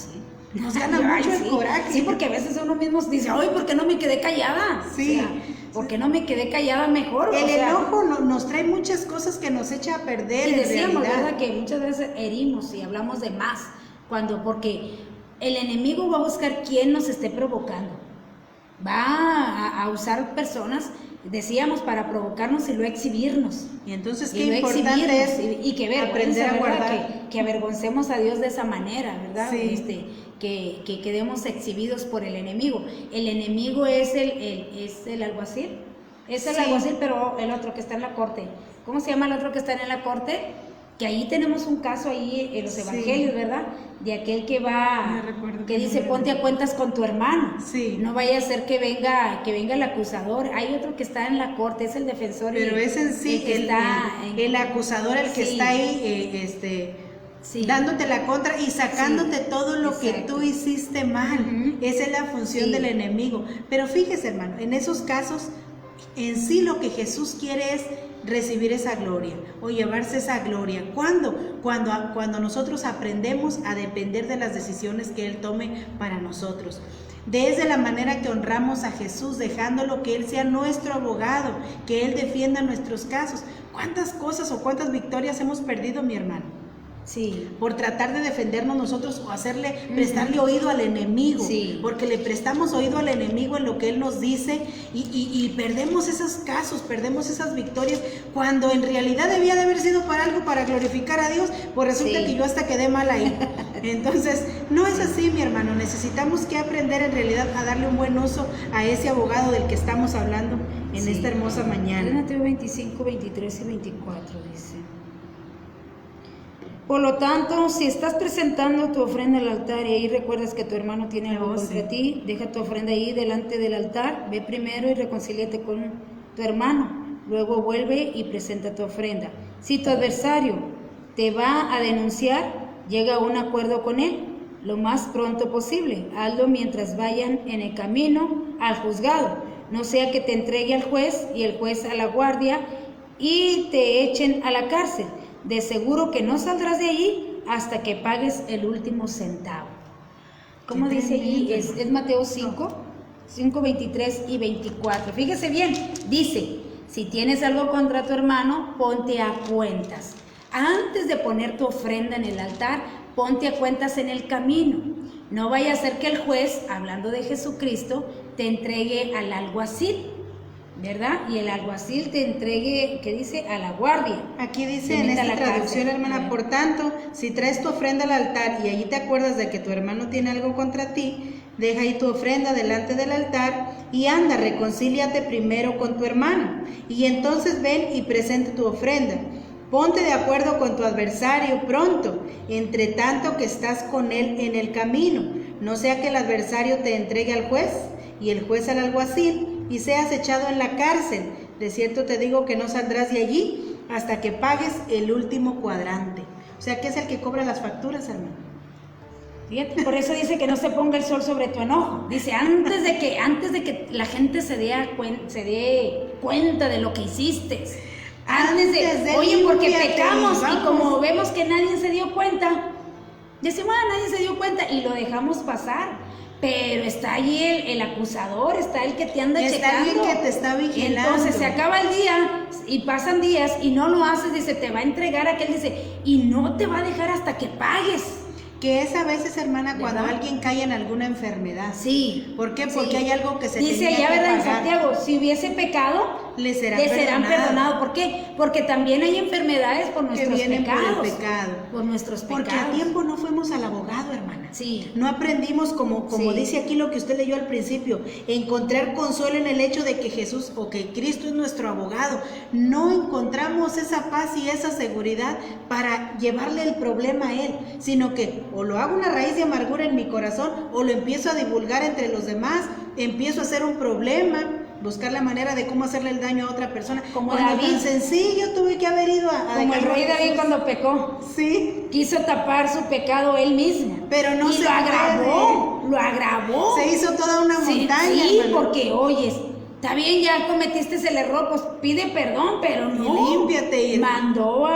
Nos gana mucho el coraje. Sí, porque a veces uno mismo dice, ay, ¿por qué no me quedé callada? Sí. O sea, ¿por qué no me quedé callada mejor? El enojo nos trae muchas cosas que nos echa a perder. Y decíamos, ¿verdad?, que muchas veces herimos y hablamos de más, porque el enemigo va a buscar quién nos esté provocando. Va a usar personas, decíamos, para provocarnos y luego exhibirnos. Y entonces qué importante es y que aprender a guardar. Que avergoncemos a Dios de esa manera, ¿verdad? Sí. Que quedemos exhibidos por el enemigo. El enemigo es el alguacil. Es el alguacil, pero el otro que está en la corte. ¿Cómo se llama el otro que está en la corte? Que ahí tenemos un caso ahí en los evangelios, ¿verdad? de aquel que va, que dice ponte a cuentas con tu hermano. Sí. No vaya a ser que venga el acusador. Hay otro que está en la corte, es el defensor. Pero es en sí el acusador, el que está ahí, dándote la contra y sacándote todo lo que tú hiciste mal. Esa es la función del enemigo. Pero fíjese, hermano, en esos casos, en sí lo que Jesús quiere es recibir esa gloria o llevarse esa gloria. ¿Cuándo? Cuando nosotros aprendemos a depender de las decisiones que Él tome para nosotros. Desde la manera que honramos a Jesús, dejándolo que Él sea nuestro abogado, que Él defienda nuestros casos. ¿Cuántas cosas o cuántas victorias hemos perdido, mi hermano? Sí. Por tratar de defendernos nosotros o prestarle oído al enemigo, porque le prestamos oído al enemigo en lo que él nos dice y perdemos esos casos, perdemos esas victorias, cuando en realidad debía de haber sido para algo, para glorificar a Dios, pues resulta que yo hasta quedé mal ahí. Entonces, no es así, mi hermano, necesitamos que aprender en realidad a darle un buen uso a ese abogado del que estamos hablando en esta hermosa mañana. Mateo 25, 23 y 24 dice: por lo tanto, si estás presentando tu ofrenda al altar y ahí recuerdas que tu hermano tiene algo contra ti, deja tu ofrenda ahí delante del altar, ve primero y reconcíliate con tu hermano, luego vuelve y presenta tu ofrenda. Si tu adversario te va a denunciar, llega a un acuerdo con él lo más pronto posible. Hazlo mientras vayan en el camino al juzgado, no sea que te entregue al juez y el juez a la guardia y te echen a la cárcel. De seguro que no saldrás de allí hasta que pagues el último centavo. ¿Cómo dice allí? Es Mateo 5, 23 y 24. Fíjese bien, dice, si tienes algo contra tu hermano, ponte a cuentas. Antes de poner tu ofrenda en el altar, ponte a cuentas en el camino. No vaya a ser que el juez, hablando de Jesucristo, te entregue al alguacil, ¿verdad? Y el alguacil te entregue, ¿qué dice? A la guardia. Aquí dice en esta traducción, hermana, por tanto, si traes tu ofrenda al altar y allí te acuerdas de que tu hermano tiene algo contra ti, deja ahí tu ofrenda delante del altar y anda, reconcíliate primero con tu hermano y entonces ven y presenta tu ofrenda. Ponte de acuerdo con tu adversario pronto, entre tanto que estás con él en el camino, no sea que el adversario te entregue al juez y el juez al alguacil y seas echado en la cárcel. De cierto te digo que no saldrás de allí hasta que pagues el último cuadrante. O sea, que es el que cobra las facturas, hermano. Fíjate, por eso dice que no se ponga el sol sobre tu enojo. Dice, antes de que la gente se dé cuenta de lo que hiciste. Oye, porque pecamos y como vemos que nadie se dio cuenta, decimos, nadie se dio cuenta y lo dejamos pasar. Pero está allí el acusador, está el que te anda checando. Está alguien que te está vigilando. Entonces se acaba el día y pasan días y no lo haces, dice, te va a entregar a aquel, dice, y no te va a dejar hasta que pagues. Que es a veces, hermana, cuando alguien cae en alguna enfermedad. Sí. ¿Por qué? Porque hay algo que se dice tenía allá, que ¿verdad? pagar. En Santiago, si hubiese pecado, le serán perdonados. ¿Por qué? Porque también hay enfermedades por nuestros pecados. Por el pecado. Por nuestros pecados. Porque a tiempo no fuimos al abogado, hermana. Sí. No aprendimos, como dice aquí lo que usted leyó al principio, encontrar consuelo en el hecho de que Jesús o que Cristo es nuestro abogado. No encontramos esa paz y esa seguridad para llevarle el problema a Él, sino que o lo hago una raíz de amargura en mi corazón o lo empiezo a divulgar entre los demás, empiezo a hacer un problema, buscar la manera de cómo hacerle el daño a otra persona. Como David. Tan sencillo tuve que haber ido a como el rey David cuando pecó. Sí. Quiso tapar su pecado él mismo. Pero no se lo agravó. Se hizo toda una montaña. Sí, hermano. Porque, oyes, está bien, ya cometiste el error, pues pide perdón, pero no. Y límpiate. Mandó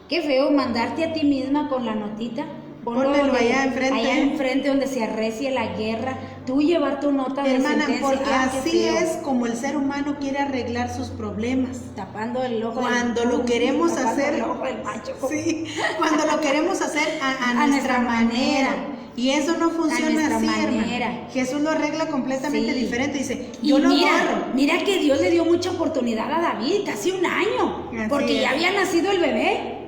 Qué feo mandarte a ti misma con la notita. Pónmelo allá enfrente. Allá enfrente donde se arrecia la guerra. Tú llevar tu nota de hermana, sentencia. porque así es como el ser humano quiere arreglar sus problemas. Tapando el ojo. Cuando lo queremos hacer. El ojo del macho. Sí, cuando lo queremos hacer a nuestra manera. Y eso no funciona así, hermana. Jesús lo arregla completamente diferente. Dice, yo lo borro. Mira que Dios le dio mucha oportunidad a David, casi un año. Porque ya había nacido el bebé.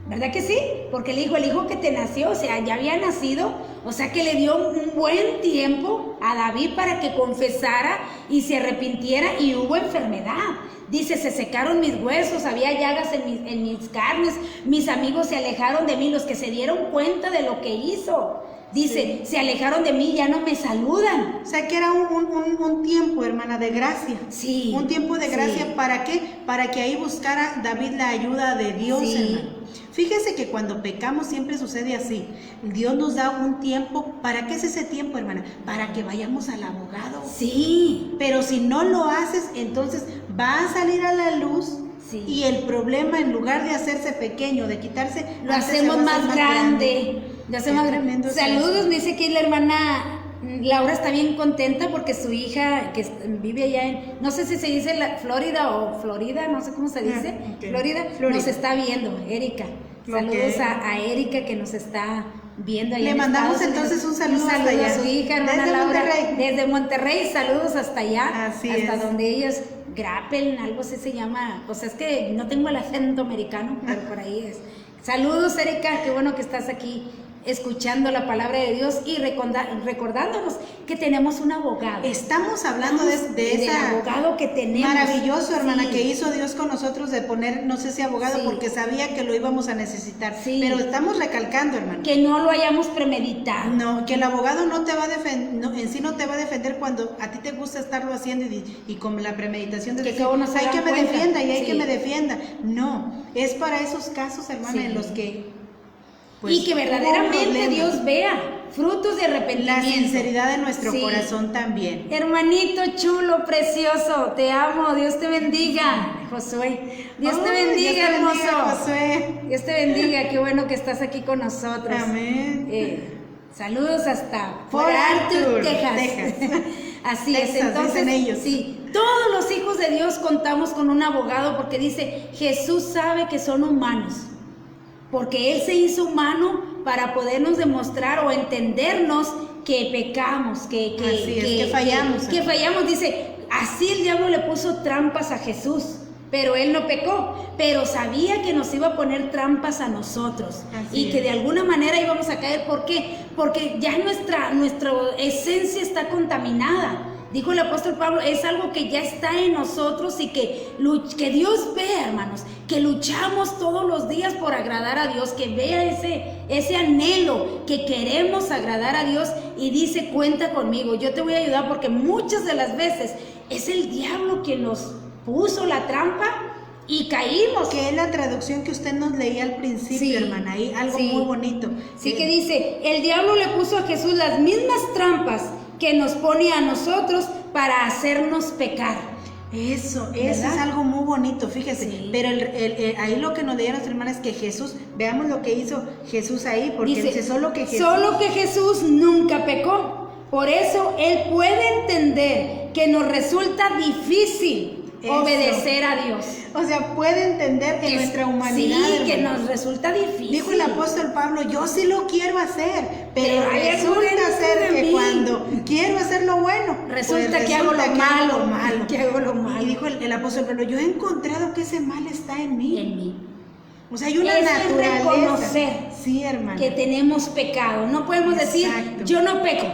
¿Verdad que sí? Porque el hijo que te nació, o sea, ya había nacido, o sea que le dio un buen tiempo a David para que confesara y se arrepintiera, y hubo enfermedad. Dice, se secaron mis huesos, había llagas en mis carnes, mis amigos se alejaron de mí, los que se dieron cuenta de lo que hizo. Dice, se alejaron de mí, ya no me saludan. O sea que era un tiempo, hermana, de gracia. Sí. Un tiempo de gracia, ¿para qué? Para que ahí buscara David la ayuda de Dios, hermano. Fíjese que cuando pecamos siempre sucede así. Dios nos da un tiempo. ¿Para qué es ese tiempo, hermana? Para que vayamos al abogado. Sí. Pero si no lo haces, entonces va a salir a la luz. Sí. Y el problema, en lugar de hacerse pequeño, de quitarse, lo hacemos más grande. Lo hacemos más grande. Saludos, me dice que la hermana Laura está bien contenta porque su hija, que vive allá en, no sé si se dice Florida o Florida, no sé cómo se dice, Florida, nos está viendo, Erika. Saludos a Erika que nos está viendo allá. Le mandamos entonces un saludo hasta allá. A su hija, hermana Laura, desde Monterrey, saludos hasta allá, así hasta es. Donde ellos Grappel, algo así se llama, pues es que no tengo el acento americano, pero por ahí es. Saludos, Erika, qué bueno que estás aquí escuchando la palabra de Dios y recordándonos que tenemos un abogado. Estamos hablando de ese abogado que tenemos. Maravilloso, hermana, que hizo Dios con nosotros, de ponernos ese abogado porque sabía que lo íbamos a necesitar. Pero estamos recalcando, hermana, que no lo hayamos premeditado. No, que el abogado no te va a defender, en sí no te va a defender cuando a ti te gusta estarlo haciendo y con la premeditación de que decir, hay que me defienda y hay que me defienda. No, es para esos casos, hermana, en los que y que verdaderamente Dios vea frutos de arrepentimiento. La sinceridad de nuestro corazón también. Hermanito chulo, precioso, te amo, Dios te bendiga, Josué. Dios te bendiga, hermoso. Josué. Dios te bendiga, qué bueno que estás aquí con nosotros. Amén. Saludos hasta Fort Arthur, Texas. Así Texas, es, entonces ellos. Sí, todos los hijos de Dios contamos con un abogado porque dice, Jesús sabe que son humanos. Porque Él se hizo humano para podernos demostrar o entendernos que pecamos, que fallamos. Que fallamos, dice, así el diablo le puso trampas a Jesús, pero Él no pecó, pero sabía que nos iba a poner trampas a nosotros y que de alguna manera íbamos a caer. ¿Por qué? Porque ya nuestra esencia está contaminada. Dijo el apóstol Pablo, es algo que ya está en nosotros y que Dios vea, hermanos, que luchamos todos los días por agradar a Dios, que vea ese anhelo, que queremos agradar a Dios y dice, cuenta conmigo, yo te voy a ayudar, porque muchas de las veces es el diablo quien nos puso la trampa y caímos. Que es la traducción que usted nos leía al principio, hermana, ahí algo muy bonito. Sí, que dice, el diablo le puso a Jesús las mismas trampas que nos pone a nosotros para hacernos pecar. Eso es algo muy bonito, fíjese. Pero ahí lo que nos leía nuestra hermana es que Jesús, veamos lo que hizo Jesús ahí, porque dice solo que Jesús nunca pecó. Por eso Él puede entender que nos resulta difícil obedecer a Dios. O sea, puede entender que nuestra humanidad, que nos resulta difícil. Dijo el apóstol Pablo, yo sí lo quiero hacer, pero resulta ser que cuando quiero hacer lo bueno, resulta que hago lo malo. Y dijo el apóstol Pablo, yo he encontrado que ese mal está en mí. O sea, hay una naturaleza. Reconocer hermano, que tenemos pecado. No podemos decir, yo no peco,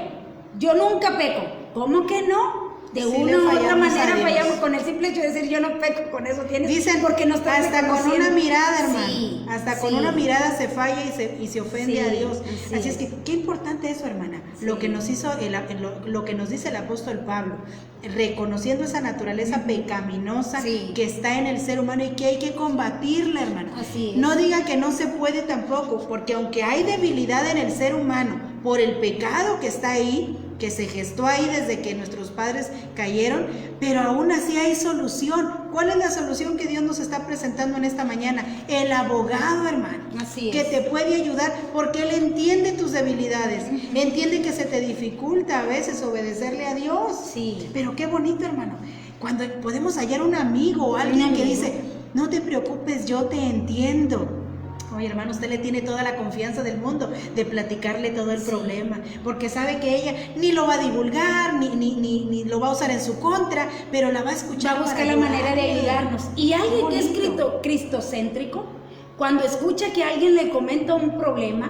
yo nunca peco. ¿Cómo que no? De una u otra manera fallamos. Con el simple hecho de decir yo no peco, con eso tienes. Dicen, porque no estás hasta con una mirada, hermano, hasta con una mirada se falla y se ofende a Dios. Así es que qué importante eso, hermana. Lo que nos hizo lo que nos dice el apóstol Pablo, reconociendo esa naturaleza pecaminosa que está en el ser humano y que hay que combatirla, hermano. No diga que no se puede tampoco, porque aunque hay debilidad en el ser humano por el pecado que está ahí, que se gestó ahí desde que nuestros padres cayeron, pero aún así hay solución. ¿Cuál es la solución que Dios nos está presentando en esta mañana? El abogado, hermano, que te puede ayudar, porque Él entiende tus debilidades, entiende que se te dificulta a veces obedecerle a Dios. Pero qué bonito, hermano, cuando podemos hallar un amigo o alguien que dice, no te preocupes, yo te entiendo. Oye, hermano, usted le tiene toda la confianza del mundo de platicarle todo el problema, porque sabe que ella ni lo va a divulgar, ni lo va a usar en su contra, pero la va a escuchar. Va a buscar la manera de ayudarnos. Y alguien que es cristocéntrico, cuando escucha que alguien le comenta un problema,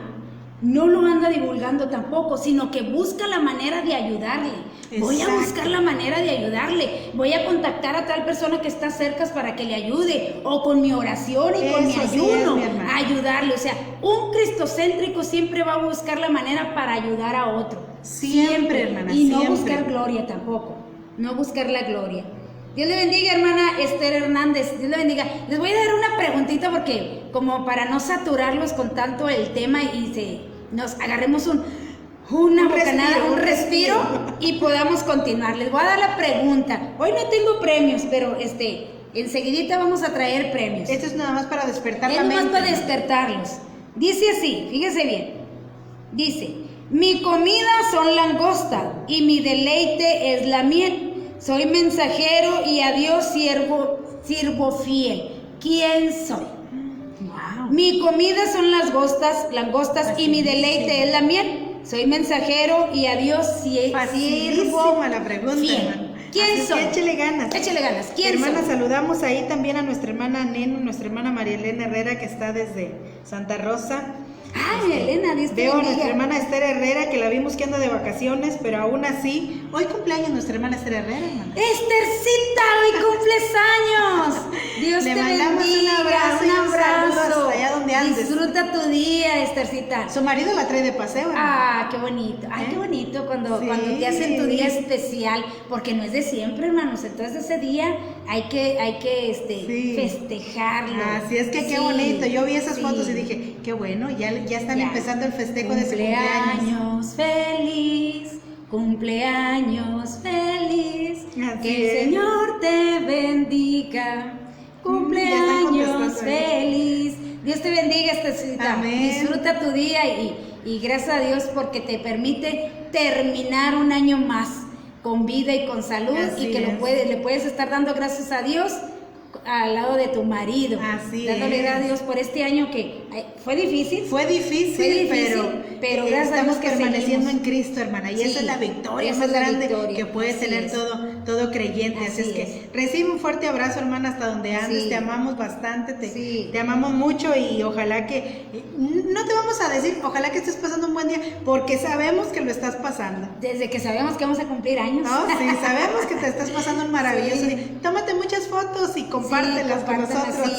no lo anda divulgando tampoco, sino que busca la manera de ayudarle. Voy a buscar la manera de ayudarle. Voy a contactar a tal persona que está cerca para que le ayude. O con mi oración y con mi ayuno, ayudarle. O sea, un cristocéntrico siempre va a buscar la manera para ayudar a otro. Siempre, hermana. Y no buscar gloria tampoco. No buscar la gloria. Dios le bendiga, hermana Esther Hernández. Dios le bendiga. Les voy a dar una preguntita porque como para no saturarlos con tanto el tema y nos agarremos una bocanada, un respiro y podamos continuar. Les voy a dar la pregunta. Hoy no tengo premios, pero enseguidita vamos a traer premios. Esto es nada más para despertar la mente. Es nada más para despertarlos. Dice así, fíjese bien. Dice, mi comida son langosta y mi deleite es la miel. Soy mensajero y a Dios sirvo fiel. ¿Quién soy? Wow. Mi comida son las langostas y mi deleite es la miel. Soy mensajero y a Dios sirvo la pregunta, fiel. Hermana. ¿Quién soy? Échele ganas. Échele ganas. ¿Quién hermana, soy? Saludamos ahí también a nuestra hermana Neno, nuestra hermana María Elena Herrera, que está desde Santa Rosa. Ay, Elena, Dios te veo a bendiga. nuestra hermana Esther Herrera, que la vimos que anda de vacaciones, pero aún así, hoy cumpleaños nuestra hermana Esther Herrera, hermana. Estercita, hoy cumples años. Dios Le te mandamos bendiga. un abrazo y un saludo hasta allá donde andes. Disfruta tu día, Estercita. Su marido la trae de paseo, hermana. Ah, qué bonito. Ay, qué bonito cuando te hacen tu día especial, porque no es de siempre, hermanos. Entonces ese día hay que festejarlo. Así es que qué bonito. Yo vi esas fotos y dije, qué bueno, ya están empezando el festejo de su cumpleaños. Cumpleaños feliz. Así Que el Señor te bendiga. Cumpleaños feliz. Dios te bendiga, Estercita. Amén. Disfruta tu día y gracias a Dios porque te permite terminar un año más con vida y con salud. Así y que le puedes estar dando gracias a Dios al lado de tu marido. Así dándole gracias a Dios por este año que fue difícil. Pero gracias estamos a Dios que permaneciendo en Cristo, hermana, y esa es la victoria más grande que puede tener todo creyente. Así es que recibe un fuerte abrazo, hermana, hasta donde andes. Te amamos bastante, te amamos mucho y ojalá que no te vamos a decir, ojalá que estés pasando un buen día, porque sabemos que lo estás pasando. Desde que sabemos que vamos a cumplir años. No, sí, sabemos que te estás pasando un maravilloso día. Tómate muchas fotos y compártelas con nosotros.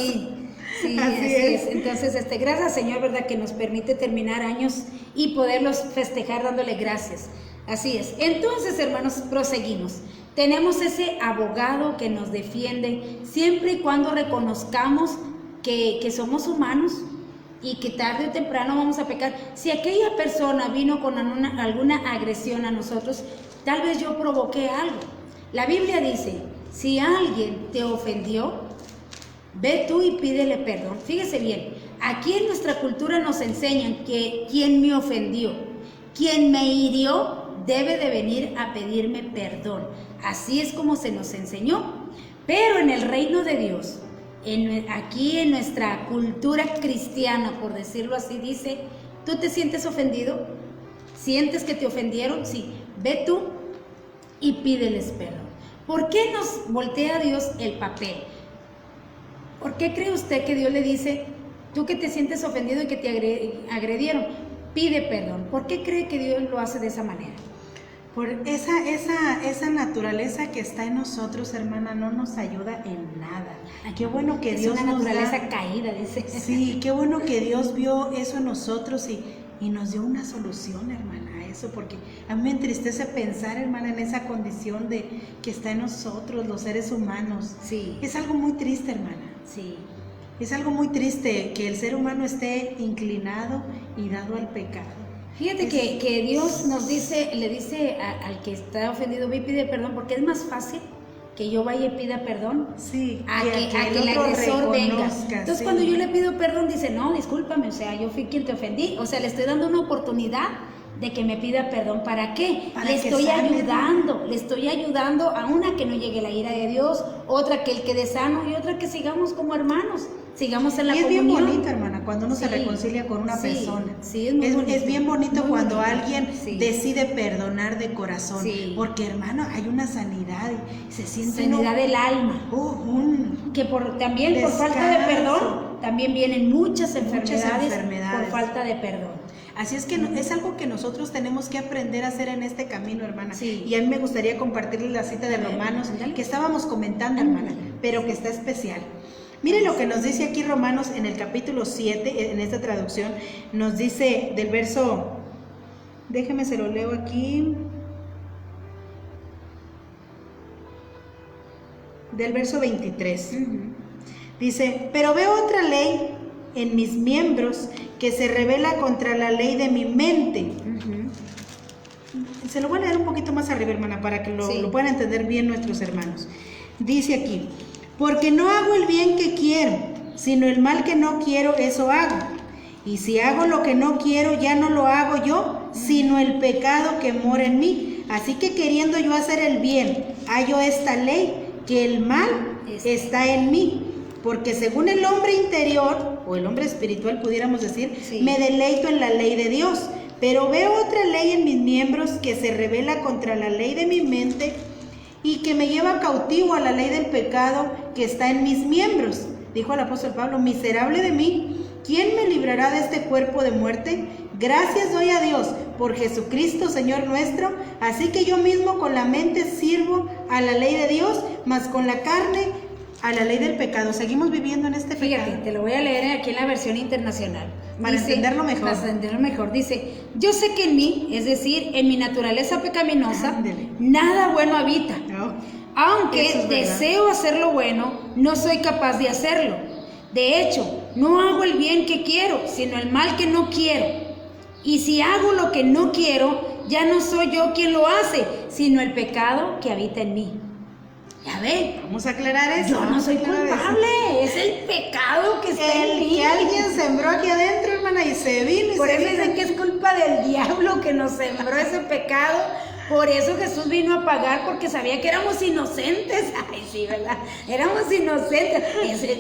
Sí, así es. Entonces, gracias, Señor, ¿verdad? Que nos permite terminar años y poderlos festejar dándole gracias. Así es. Entonces, hermanos, proseguimos. Tenemos ese abogado que nos defiende siempre y cuando reconozcamos que somos humanos y que tarde o temprano vamos a pecar. Si aquella persona vino con alguna agresión a nosotros, tal vez yo provoqué algo. La Biblia dice, si alguien te ofendió, ve tú y pídele perdón. Fíjese bien, aquí en nuestra cultura nos enseñan que quien me ofendió, quien me hirió, debe de venir a pedirme perdón. Así es como se nos enseñó. Pero en el reino de Dios, aquí en nuestra cultura cristiana, por decirlo así, dice, ¿tú te sientes ofendido? ¿Sientes que te ofendieron? Sí, ve tú y pídeles perdón. ¿Por qué nos voltea Dios el papel? ¿Por qué cree usted que Dios le dice, tú que te sientes ofendido y que te agredieron, pide perdón? ¿Por qué cree que Dios lo hace de esa manera? Por esa naturaleza que está en nosotros, hermana, no nos ayuda en nada. Qué bueno que Dios nos da. Es una naturaleza caída, dice. Sí, qué bueno que Dios vio eso en nosotros y nos dio una solución, hermana, a eso, porque a mí me entristece pensar, hermana, en esa condición de que está en nosotros, los seres humanos. Sí. Es algo muy triste, hermana. Sí. Es algo muy triste que el ser humano esté inclinado y dado al pecado. Fíjate que Dios le dice al que está ofendido, ve y pide perdón, porque es más fácil que yo vaya y pida perdón a que el agresor venga. Entonces cuando yo le pido perdón, dice, no, discúlpame, o sea, yo fui quien te ofendí, o sea, le estoy dando una oportunidad de que me pida perdón. ¿Para qué? Le estoy ayudando a una que no llegue la ira de Dios, otra que él quede sano y otra que sigamos como hermanos, sigamos en la comunión. Es bien bonito, hermana, cuando uno se reconcilia con una persona. Sí, es muy bonito. Es bien bonito cuando alguien decide perdonar de corazón, porque, hermano, hay una sanidad, se siente sanidad del alma, que también por falta de perdón también vienen muchas enfermedades por falta de perdón. Así es que es algo que nosotros tenemos que aprender a hacer en este camino, hermana. Sí. Y a mí me gustaría compartirles la cita de Romanos que estábamos comentando, hermana, pero que está especial. Mire lo que nos dice aquí Romanos en el capítulo 7, en esta traducción, nos dice del verso, déjeme se lo leo aquí, del verso 23. Dice, pero veo otra ley en mis miembros que se revela contra la ley de mi mente. Se lo voy a leer un poquito más arriba, hermana, para que lo puedan entender bien nuestros hermanos. Dice aquí, porque no hago el bien que quiero, sino el mal que no quiero, eso hago. Y si hago lo que no quiero, ya no lo hago yo, sino el pecado que mora en mí. Así que queriendo yo hacer el bien, hallo esta ley, que el mal está en mí. Porque según el hombre interior, o el hombre espiritual pudiéramos decir, me deleito en la ley de Dios. Pero veo otra ley en mis miembros que se revela contra la ley de mi mente y que me lleva cautivo a la ley del pecado que está en mis miembros. Dijo el apóstol Pablo, miserable de mí, ¿quién me librará de este cuerpo de muerte? Gracias doy a Dios por Jesucristo, Señor nuestro. Así que yo mismo con la mente sirvo a la ley de Dios, mas con la carne a la ley del pecado. Seguimos viviendo en este pecado. Fíjate, te lo voy a leer aquí en la versión internacional. Para entenderlo mejor. Para entenderlo mejor. Dice, yo sé que en mí, es decir, en mi naturaleza pecaminosa, nada bueno habita. Aunque deseo hacer lo bueno, no soy capaz de hacerlo. De hecho, no hago el bien que quiero, sino el mal que no quiero. Y si hago lo que no quiero, ya no soy yo quien lo hace, sino el pecado que habita en mí. Ya ve, vamos a aclarar eso. Yo no soy culpable, es el pecado que está en mí. Que alguien sembró aquí adentro, hermana, y se vino. Por eso dicen que es culpa del diablo que nos sembró ese pecado. Por eso Jesús vino a pagar, porque sabía que éramos inocentes. Ay, sí, ¿verdad? Éramos inocentes.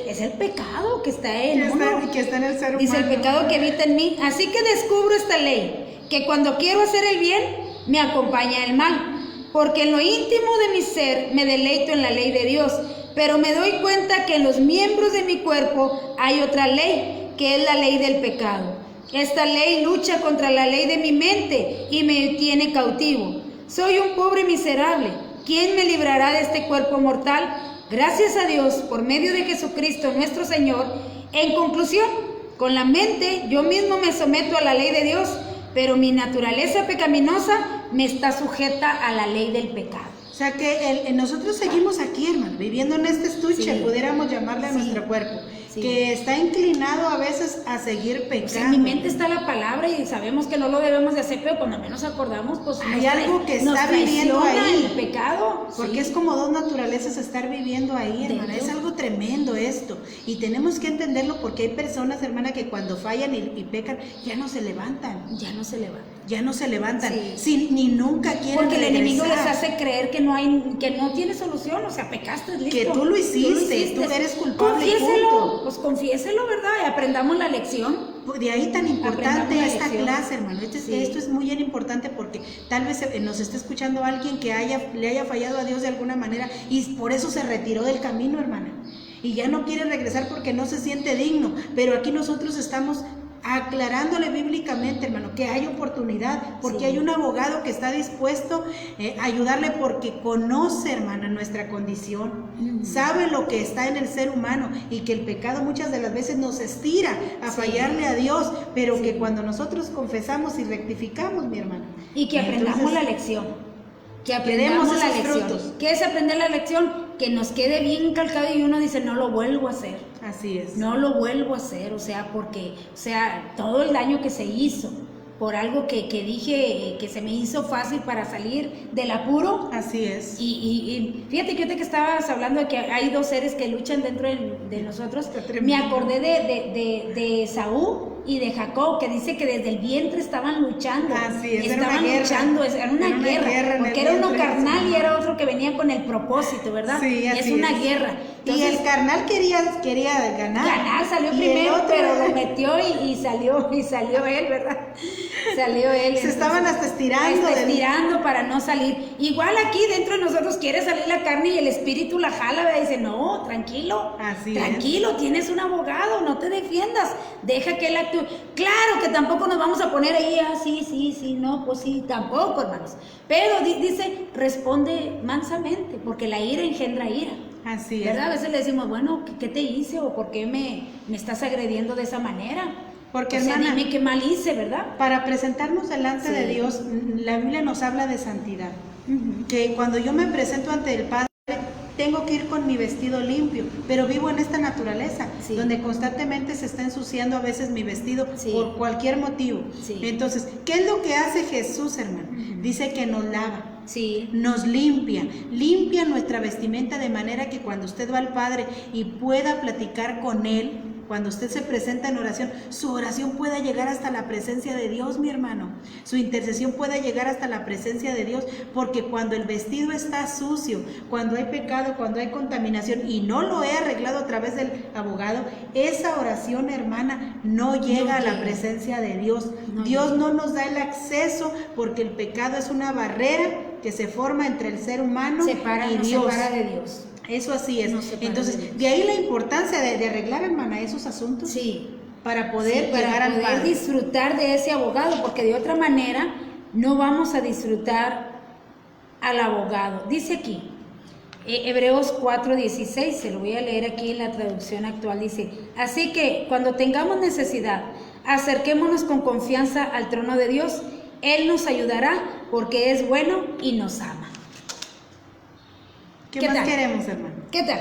Es el pecado que está en uno. Que está en el ser humano. Dice el pecado que habita en mí. Así que descubro esta ley, que cuando quiero hacer el bien, me acompaña el mal. Porque en lo íntimo de mi ser me deleito en la ley de Dios, pero me doy cuenta que en los miembros de mi cuerpo hay otra ley, que es la ley del pecado. Esta ley lucha contra la ley de mi mente y me tiene cautivo. Soy un pobre miserable. ¿Quién me librará de este cuerpo mortal? Gracias a Dios, por medio de Jesucristo nuestro Señor. En conclusión, con la mente yo mismo me someto a la ley de Dios, pero mi naturaleza pecaminosa me está sujeta a la ley del pecado. O sea que nosotros seguimos aquí, hermano, viviendo en este estuche, pudiéramos llamarle a nuestro cuerpo, que está inclinado a veces a seguir pecando. Pues en mi mente está la palabra y sabemos que no lo debemos de hacer, pero cuando menos acordamos, pues hay algo que está viviendo ahí. El pecado. Porque es como dos naturalezas estar viviendo ahí, hermana. Es algo tremendo esto. Y tenemos que entenderlo porque hay personas, hermana, que cuando fallan y pecan, ya no se levantan. Ya no se levantan. Ya no se levantan. Ni nunca quieren porque el regresar. enemigo les hace creer que no tiene solución. O sea, pecaste, listo. Que tú lo hiciste, tú eres culpable. Confiéselo, pues confiéselo, ¿verdad? Y aprendamos la lección. De ahí tan importante esta clase, hermano. Esto es muy bien importante porque tal vez nos esté escuchando alguien que le haya fallado a Dios de alguna manera y por eso se retiró del camino, hermana. Y ya no quiere regresar porque no se siente digno. Pero aquí nosotros estamos aclarándole bíblicamente, hermano, que hay oportunidad, porque hay un abogado que está dispuesto a ayudarle porque conoce, hermana, nuestra condición, sabe lo que está en el ser humano y que el pecado muchas de las veces nos estira a fallarle a Dios, pero que cuando nosotros confesamos y rectificamos, mi hermano, y que aprendamos la lección. Que aprendamos la lección. Frutos. ¿Qué es aprender la lección? Que nos quede bien calcado y uno dice, no lo vuelvo a hacer. Así es. No lo vuelvo a hacer, porque todo el daño que se hizo por algo que dije que se me hizo fácil para salir del apuro. Así es. Y fíjate que ahorita que estabas hablando de que hay dos seres que luchan dentro de nosotros, me acordé de Esaú y de Jacob, que dice que desde el vientre estaban luchando. Así es, estaban luchando, era una guerra, porque era uno carnal y era otro que venía con el propósito, ¿verdad? Sí, así es una guerra. Entonces, y el carnal quería ganar. Salió primero, pero lo metió y salió él, ¿verdad? Salió él. Se estaban hasta estirando. Estirando para no salir. Igual aquí dentro de nosotros quiere salir la carne y el espíritu la jala, ¿verdad? Dice, no, tranquilo. Tranquilo, tienes un abogado, no te defiendas. Deja que él actúe. Claro que tampoco nos vamos a poner ahí, sí, no, pues sí, tampoco, hermanos. Pero dice, responde mansamente, porque la ira engendra ira. Así es. ¿Verdad? A veces le decimos, bueno, ¿qué te hice? ¿O por qué me estás agrediendo de esa manera? Porque, hermana, dime qué mal hice, ¿verdad? Para presentarnos delante de Dios, la Biblia nos habla de santidad. Que cuando yo me presento ante el Padre, tengo que ir con mi vestido limpio, pero vivo en esta naturaleza, donde constantemente se está ensuciando a veces mi vestido por cualquier motivo. Entonces, ¿qué es lo que hace Jesús, hermano? Dice que nos lava. Nos limpia nuestra vestimenta de manera que cuando usted va al Padre y pueda platicar con Él, cuando usted se presenta en oración, su oración pueda llegar hasta la presencia de Dios, mi hermano. Su intercesión pueda llegar hasta la presencia de Dios, porque cuando el vestido está sucio, cuando hay pecado, cuando hay contaminación y no lo he arreglado a través del abogado, esa oración, hermana, no llega a la presencia de Dios. Dios no nos da el acceso, porque el pecado es una barrera que se forma entre el ser humano y Dios. Separa de Dios. Eso así es. Entonces, de ahí la importancia de arreglar, hermana, esos asuntos. Para poder llegar al Padre. Para poder disfrutar de ese abogado, porque de otra manera no vamos a disfrutar al abogado. Dice aquí, Hebreos 4:16, se lo voy a leer aquí en la traducción actual, dice, así que cuando tengamos necesidad, acerquémonos con confianza al trono de Dios. Él nos ayudará porque es bueno y nos ama. ¿Qué más queremos, hermano? ¿Qué tal?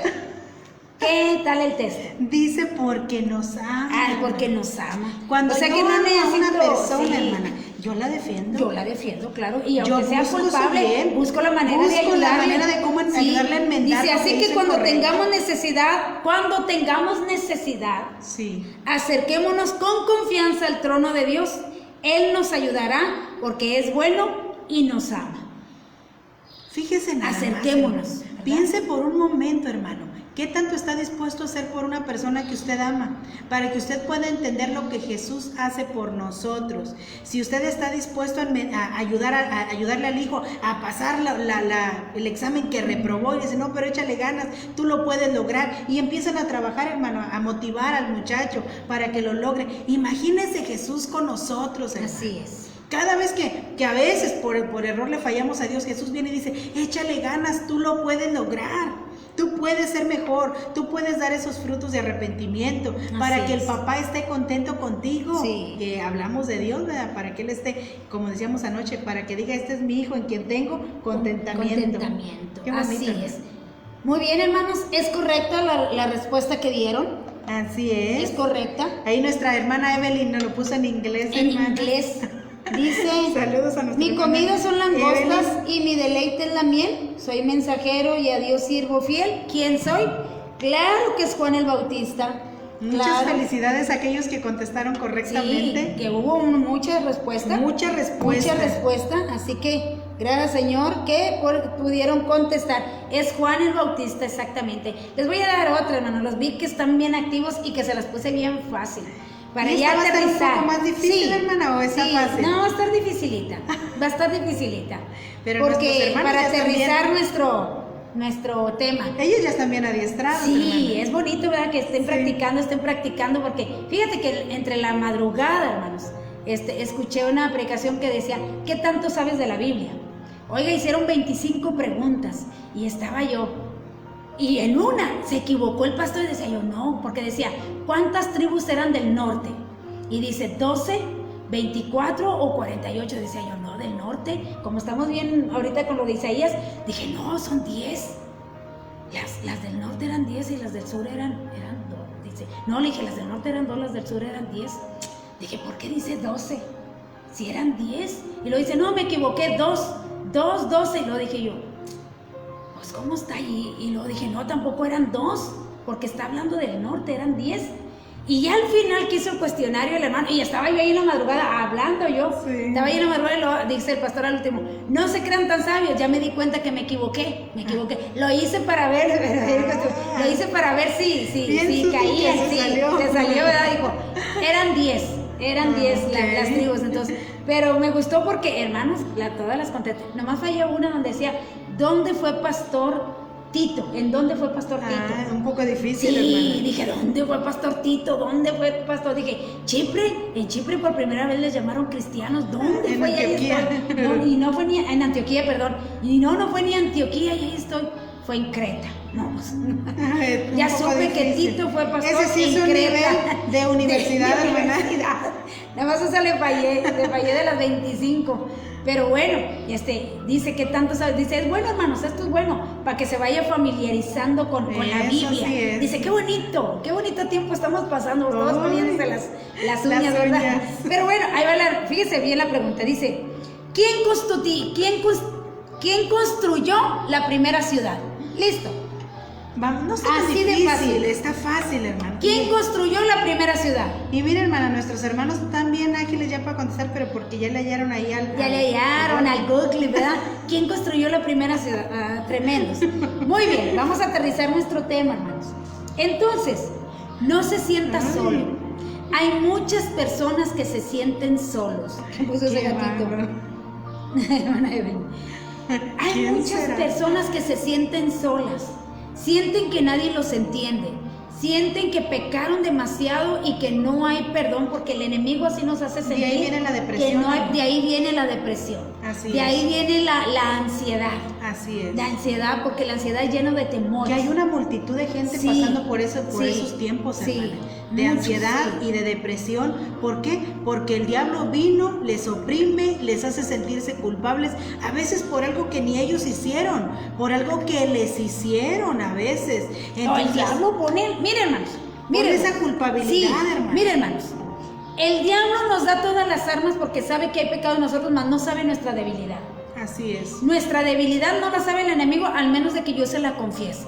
¿Qué tal el texto? Dice porque nos ama. Porque nos ama. Cuando yo amo a una persona, hermana, yo la defiendo. Yo la defiendo, claro. Y aunque sea culpable, busco la manera de ayudarle. La manera de cómo ayudarle a enmendar. Dice, así que cuando tengamos necesidad, acerquémonos con confianza al trono de Dios. Él nos ayudará porque es bueno y nos ama. Fíjese nada acerquémonos. Más, piense por un momento, hermano, ¿qué tanto está dispuesto a hacer por una persona que usted ama? Para que usted pueda entender lo que Jesús hace por nosotros. Si usted está dispuesto a ayudarle al hijo a pasar el examen que reprobó y dice, no, pero échale ganas, tú lo puedes lograr. Y empiezan a trabajar, hermano, a motivar al muchacho para que lo logre. Imagínese Jesús con nosotros, hermano. Así es. Cada vez que a veces por error le fallamos a Dios, Jesús viene y dice, échale ganas, tú lo puedes lograr. Tú puedes ser mejor, tú puedes dar esos frutos de arrepentimiento para que el papá esté contento contigo. Que hablamos de Dios, ¿verdad? Para que él esté, como decíamos anoche, para que diga, este es mi hijo en quien tengo contentamiento. Qué bonito. Así es. Muy bien, hermanos, ¿es correcta la respuesta que dieron? Así es. ¿Es correcta? Ahí nuestra hermana Evelyn nos lo puso en inglés, hermana. En inglés. Dice, saludos a mi comida son langostas y mi deleite es la miel. Soy mensajero y a Dios sirvo fiel. ¿Quién soy? Claro que es Juan el Bautista. Muchas felicidades a aquellos que contestaron correctamente. Que hubo muchas respuestas. Muchas respuestas. Así que gracias, Señor, que pudieron contestar. Es Juan el Bautista, exactamente. Les voy a dar otra, hermano. Los vi que están bien activos y que se las puse bien fácil. Para ya va a estar un poco más difícil, sí, hermana, o está fácil. No, va a estar dificilita. Va a estar dificilita. Pero porque para aterrizar nuestro tema. Ellos ya están bien adiestrados. Sí, hermana. Es bonito, ¿verdad? Que estén practicando, porque fíjate que entre la madrugada, hermanos, escuché una predicación que decía, ¿qué tanto sabes de la Biblia? Oiga, hicieron 25 preguntas y estaba yo. Y en una se equivocó el pastor y decía yo, no, porque decía, ¿cuántas tribus eran del norte? Y dice, 12, 24 o 48. Decía yo, no, del norte. Como estamos bien ahorita con lo de Isaías, dije, no, son 10. Las del norte eran 10 y las del sur eran 2. Dice, no, le dije, las del norte eran 2, las del sur eran 10. Dije, ¿por qué dice 12? Si eran 10. Y luego dice, no, me equivoqué, 12. Y luego dije yo, pues ¿cómo está ahí? Y luego dije, no, tampoco eran 2, porque está hablando del norte, eran 10. Y ya al final que hizo el cuestionario el hermano, y estaba yo ahí en la madrugada hablando yo, estaba ahí en la madrugada y lo dice el pastor al último, no se crean tan sabios, ya me di cuenta que me equivoqué, lo hice para ver, si caía, se salió, ¿verdad? Dijo, eran 10 las tribus, entonces, pero me gustó porque, hermanos, todas las conté, nomás falló una donde decía, ¿dónde fue pastor Tito? ¿En dónde fue pastor Tito? Un poco difícil, sí, hermana. Dije, ¿dónde fue pastor Tito? ¿Dónde fue pastor? Dije, Chipre, en Chipre por primera vez les llamaron cristianos. ¿Dónde fue? En Antioquía. No, y no fue ni en Antioquía, perdón. Y no fue ni Antioquía, y ahí estoy. Fue en Creta. No, ya supe que Tito fue pastor. Ese sí es un Creta, nivel de universidad, hermana. Nada más le fallé de las 25. Pero bueno, dice que tanto sabe, dice, es bueno, hermanos, esto es bueno, para que se vaya familiarizando con la Biblia. Sí, dice, qué bonito tiempo estamos pasando, todos poniéndose las uñas, ¿verdad? Pero bueno, ahí va fíjese bien la pregunta, dice, ¿quién construyó la primera ciudad? Listo. No está así difícil, de fácil. Está fácil, hermano. ¿Quién construyó la primera ciudad? Y mira, hermana, nuestros hermanos están bien ágiles ya para contestar, pero porque ya le hallaron ahí al Google, ¿verdad? ¿Quién construyó la primera ciudad? Tremendos. Muy bien, vamos a aterrizar nuestro tema, hermanos. Entonces, no se sienta solo. Hay muchas personas que se sienten solos. Puso ese gatito. Hay muchas personas que se sienten solas. Sienten que nadie los entiende, sienten que pecaron demasiado y que no hay perdón porque el enemigo así nos hace sentir. De ahí viene la depresión. De ahí viene la depresión. Así ahí viene la ansiedad. Así es. La ansiedad, porque la ansiedad es llena de temores. Que hay una multitud de gente pasando por esos tiempos, hermana, de ansiedad y de depresión. ¿Por qué? Porque el diablo vino, les oprime, les hace sentirse culpables, a veces por algo que ni ellos hicieron, por algo que les hicieron a veces. Entonces, el diablo pone, miren, hermanos, pone esa culpabilidad, hermanos. Miren, hermanos, el diablo nos da todas las armas porque sabe que hay pecado en nosotros, mas no sabe nuestra debilidad. Así es. Nuestra debilidad no la sabe el enemigo, al menos de que yo se la confiese.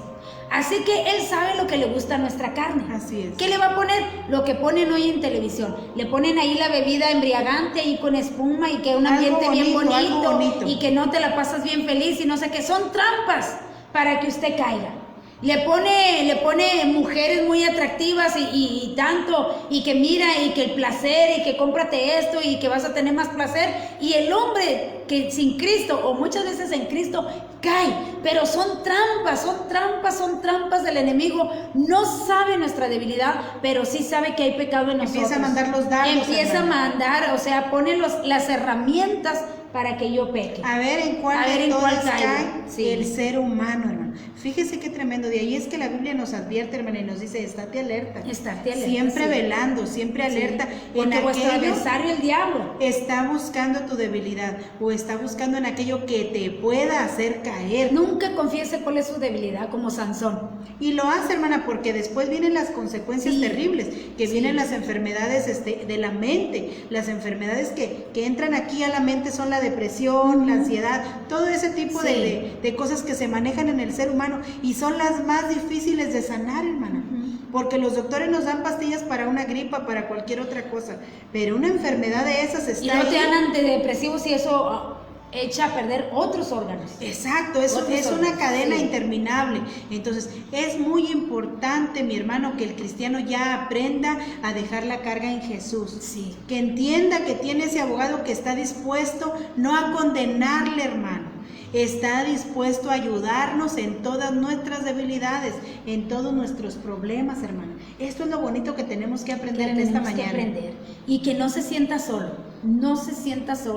Así que él sabe lo que le gusta a nuestra carne. Así es. ¿Qué le va a poner? Lo que ponen hoy en televisión. Le ponen ahí la bebida embriagante ahí con espuma y que un ambiente bien bonito y que no te la pasas bien feliz y no sé qué. Son trampas para que usted caiga. Le pone mujeres muy atractivas y tanto, y que mira, y que el placer, y que cómprate esto, y que vas a tener más placer, y el hombre que sin Cristo, o muchas veces en Cristo, cae, pero son trampas del enemigo. No sabe nuestra debilidad, pero sí sabe que hay pecado en nosotros. Empieza a mandar los dardos. Empieza a mandar, o sea, pone las herramientas para que yo peque. A ver en cuál cae el ser humano, hermano. Fíjese qué tremendo. De ahí es que la Biblia nos advierte, hermana, y nos dice, estate alerta. Siempre velando, siempre alerta. Porque vuestro adversario, el diablo, está buscando tu debilidad o está buscando en aquello que te pueda hacer caer. Nunca confiese cuál es su debilidad, como Sansón. Y lo hace, hermana, porque después vienen las consecuencias terribles, que vienen las enfermedades de la mente. Las enfermedades que entran aquí a la mente son la depresión, la ansiedad, todo ese tipo de cosas que se manejan en el ser humano y son las más difíciles de sanar, hermana. Porque los doctores nos dan pastillas para una gripa, para cualquier otra cosa, pero una enfermedad de esas está y no te dan antidepresivos y eso echa a perder otros órganos. Exacto, es una cadena interminable. Entonces es muy importante, mi hermano, que el cristiano ya aprenda a dejar la carga en Jesús, que entienda que tiene ese abogado que está dispuesto no a condenarle, hermano, está dispuesto a ayudarnos en todas nuestras debilidades, en todos nuestros problemas, hermano. Esto es lo bonito que tenemos que aprender en esta mañana. Y que no se sienta solo,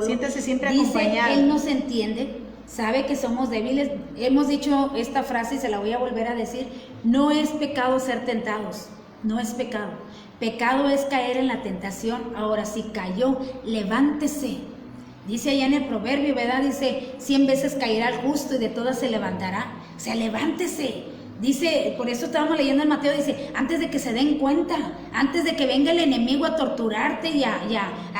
Siéntase siempre acompañado. Él nos entiende, sabe que somos débiles. Hemos dicho esta frase y se la voy a volver a decir: no es pecado ser tentados, no es pecado. Pecado es caer en la tentación. Ahora, si cayó, levántese. Dice allá en el proverbio, ¿verdad? Dice, 100 veces caerá el justo y de todas se levantará. O sea, levántese. Dice, por eso estábamos leyendo en Mateo, dice, antes de que se den cuenta, antes de que venga el enemigo a torturarte y a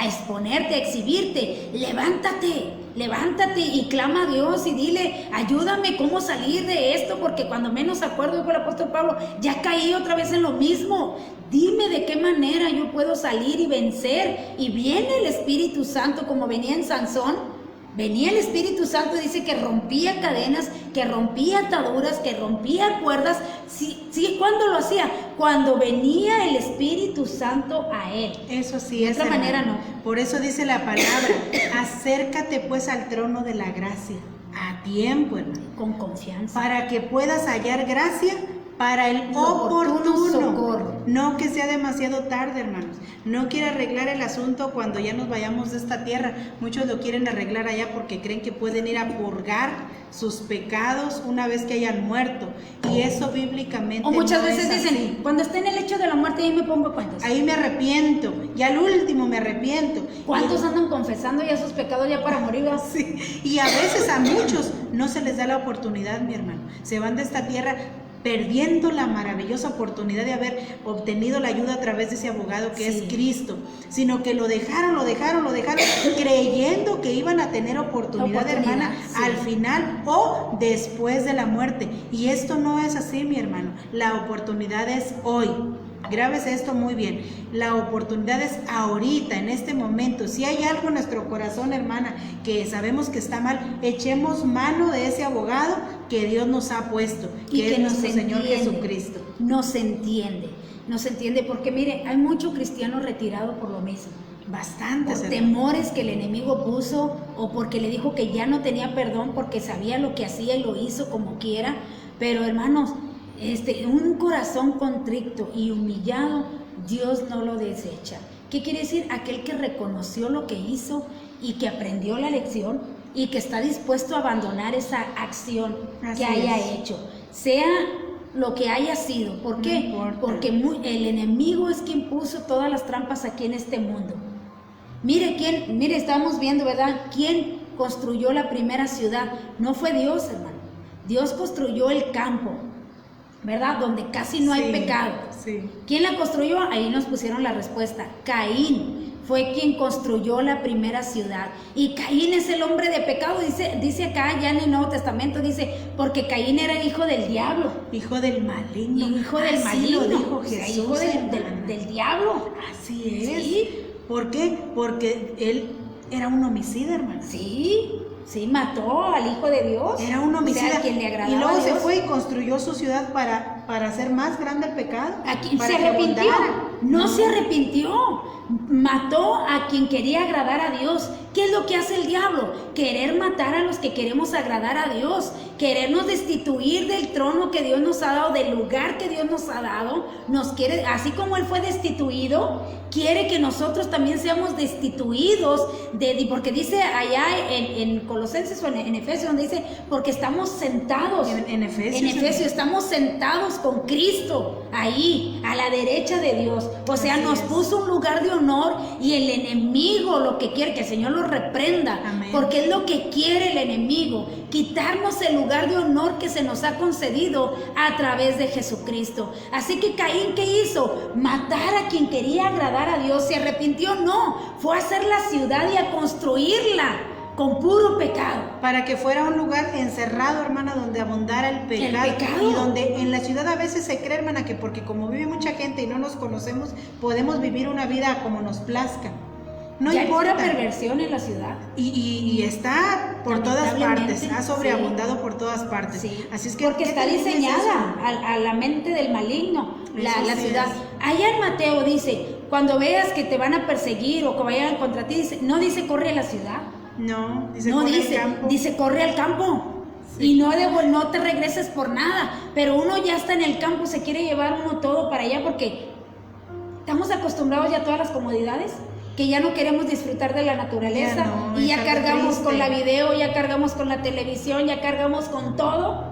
exponerte, a exhibirte, levántate y clama a Dios y dile, ayúdame cómo salir de esto, porque cuando menos acuerdo, dijo el apóstol Pablo, ya caí otra vez en lo mismo. Dime de qué manera yo puedo salir y vencer. Y viene el Espíritu Santo como venía en Sansón. Venía el Espíritu Santo, dice que rompía cadenas, que rompía ataduras, que rompía cuerdas. Sí, ¿cuándo lo hacía? Cuando venía el Espíritu Santo a él. Eso sí, de otra manera no. Por eso dice la palabra, acércate pues al trono de la gracia, a tiempo, hermano. Con confianza. Para que puedas hallar gracia para el oportuno socorro. No que sea demasiado tarde, hermanos. No quiere arreglar el asunto cuando ya nos vayamos de esta tierra. Muchos lo quieren arreglar allá porque creen que pueden ir a purgar sus pecados una vez que hayan muerto. Y eso bíblicamente o muchas no veces es dicen, así. cuando esté en el lecho de la muerte ahí me pongo cuentas. Ahí me arrepiento, y al último me arrepiento. ¿Cuántos andan confesando ya sus pecados ya para morir? Sí. Y a veces a muchos no se les da la oportunidad, mi hermano. Se van de esta tierra perdiendo la maravillosa oportunidad de haber obtenido la ayuda a través de ese abogado que es Cristo, sino que lo dejaron, creyendo que iban a tener oportunidad, hermana, al final o después de la muerte. Y esto no es así, mi hermano. La oportunidad es hoy. Grábese esto muy bien. La oportunidad es ahorita, en este momento. Si hay algo en nuestro corazón, hermana, que sabemos que está mal, echemos mano de ese abogado que Dios nos ha puesto, que es nuestro Señor Jesucristo. Nos entiende, porque mire, hay mucho cristiano retirado por lo mismo. Bastantes. Por temores que el enemigo puso, o porque le dijo que ya no tenía perdón, porque sabía lo que hacía y lo hizo como quiera. Pero hermanos, un corazón contrito y humillado, Dios no lo desecha. ¿Qué quiere decir? Aquel que reconoció lo que hizo y que aprendió la lección y que está dispuesto a abandonar esa acción que haya hecho, sea lo que haya sido. ¿Por qué? Porque el enemigo es quien puso todas las trampas aquí en este mundo. Mire, estamos viendo, ¿verdad? ¿Quién construyó la primera ciudad? No fue Dios, hermano. Dios construyó el campo, ¿verdad? Donde casi no hay pecado. Sí. ¿Quién la construyó? Ahí nos pusieron la respuesta. Caín fue quien construyó la primera ciudad. Y Caín es el hombre de pecado. Dice acá, ya en el Nuevo Testamento, dice, porque Caín era hijo del diablo. Hijo del maligno. Hijo del maligno. Lo dijo Jesús. Hijo del diablo. Así es. ¿Sí? ¿Por qué? Porque él era un homicida, hermano. Sí, mató al Hijo de Dios. Era un homicida. O sea, quien le agradaba y luego a Dios. se fue y construyó su ciudad para hacer más grande el pecado. Aquí para se arrepintió. No se arrepintió. Mató a quien quería agradar a Dios. ¿Qué es lo que hace el diablo? Querer matar a los que queremos agradar a Dios. Querernos destituir del trono que Dios nos ha dado, del lugar que Dios nos ha dado. Nos quiere, así como Él fue destituido, quiere que nosotros también seamos destituidos. Porque dice allá en Colosenses o en Efesios, donde dice, porque estamos sentados. En Efesios estamos sentados con Cristo ahí, a la derecha de Dios. O sea, nos puso un lugar de honor, y el enemigo lo que quiere, que el Señor lo reprenda. Amén. Porque es lo que quiere el enemigo, quitarnos el lugar de honor que se nos ha concedido a través de Jesucristo. Así que Caín, ¿qué hizo? Matar a quien quería agradar a Dios. ¿Se arrepintió? No, fue a hacer la ciudad y a construirla con puro pecado. Para que fuera un lugar encerrado, hermana, donde abundara el pecado. Y donde en la ciudad a veces se cree, hermana, que porque como vive mucha gente y no nos conocemos, podemos vivir una vida como nos plazca. No ya importa. Hay perversión en la ciudad. Y está por todas partes, ha sobreabundado por todas partes. Sí. Así es que porque está diseñada a la mente del maligno, la ciudad. Allá en Mateo dice, cuando veas que te van a perseguir o que vayan contra ti, no dice corre a la ciudad. No, dice al campo. Dice corre al campo. Sí. Y no te regreses por nada. Pero uno ya está en el campo, se quiere llevar uno todo para allá porque estamos acostumbrados ya a todas las comodidades, que ya no queremos disfrutar de la naturaleza. Y ya cargamos con la video, ya cargamos con la televisión, ya cargamos con todo.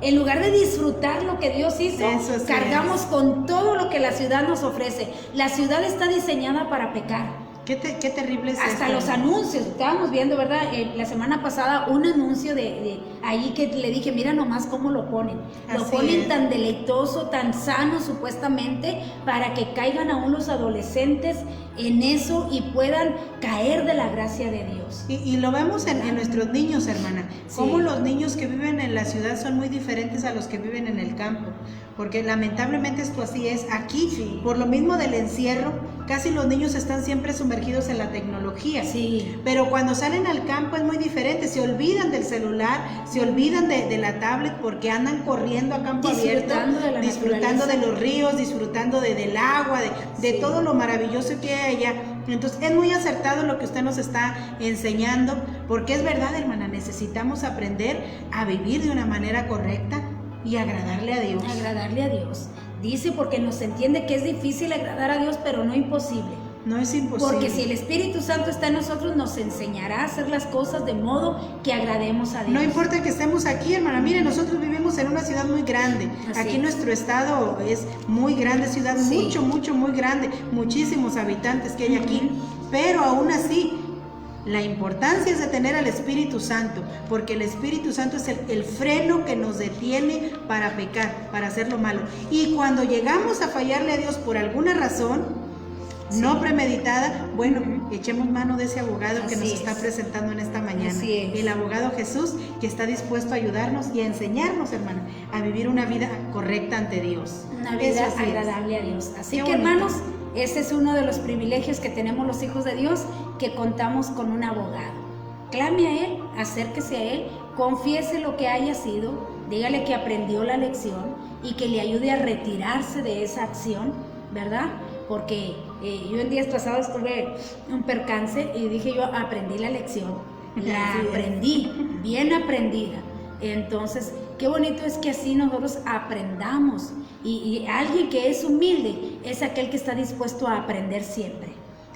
En lugar de disfrutar lo que Dios hizo, cargamos con todo lo que la ciudad nos ofrece. La ciudad está diseñada para pecar. Qué terrible es Hasta esto. los anuncios, estábamos viendo, ¿verdad? La semana pasada un anuncio de ahí que le dije, mira nomás cómo lo ponen. Lo Así ponen es. tan deleitoso, tan sano supuestamente, para que caigan aún los adolescentes en eso y puedan caer de la gracia de Dios. Y lo vemos en nuestros niños, hermana. Cómo Sí. los niños que viven en la ciudad son muy diferentes a los que viven en el campo. Porque lamentablemente esto así es. Aquí, Sí. por lo mismo del encierro, casi los niños están siempre sumergidos en la tecnología. Sí. Pero cuando salen al campo es muy diferente. Se olvidan del celular, se olvidan de la tablet porque andan corriendo a campo abierto, Disfrutando de la disfrutando de naturaleza. los ríos, disfrutando del agua, de Sí. todo lo maravilloso que hay allá. Entonces es muy acertado lo que usted nos está enseñando, porque es verdad, hermana, necesitamos aprender a vivir de una manera correcta y agradarle a Dios. Agradarle a Dios. Dice porque nos entiende que es difícil agradar a Dios, pero no imposible. No es imposible. Porque si el Espíritu Santo está en nosotros, nos enseñará a hacer las cosas de modo que agrademos a Dios. No importa que estemos aquí, hermana. Mire, nosotros vivimos en una ciudad muy grande. Así Aquí es. nuestro estado es muy grande, ciudad Sí. muy grande. Muchísimos habitantes que hay aquí. Pero aún así, la importancia es de tener al Espíritu Santo, porque el Espíritu Santo es el freno que nos detiene para pecar, para hacer lo malo. Y cuando llegamos a fallarle a Dios por alguna razón no premeditada, bueno, echemos mano de ese abogado que Así nos es. está presentando en esta mañana. Así es. El abogado Jesús, que está dispuesto a ayudarnos y a enseñarnos, hermana, a vivir una vida correcta ante Dios. Una Eso vida así es. agradable a Dios. Así Qué que, bonito. hermanos, ese es uno de los privilegios que tenemos los hijos de Dios, que contamos con un abogado. Clame a Él, acérquese a Él, confiese lo que haya sido, dígale que aprendió la lección y que le ayude a retirarse de esa acción, ¿verdad? Porque yo en días pasados tuve un percance y dije yo, aprendí la lección, la Así es. aprendí, bien aprendida. Entonces, qué bonito es que así nosotros aprendamos. Y alguien que es humilde es aquel que está dispuesto a aprender siempre,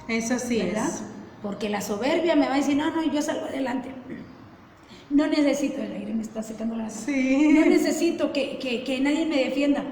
Eso sí ¿verdad? es. Porque la soberbia me va a decir, no, yo salgo adelante. No necesito, el aire me está secando la garganta. Sí. No necesito que nadie me defienda.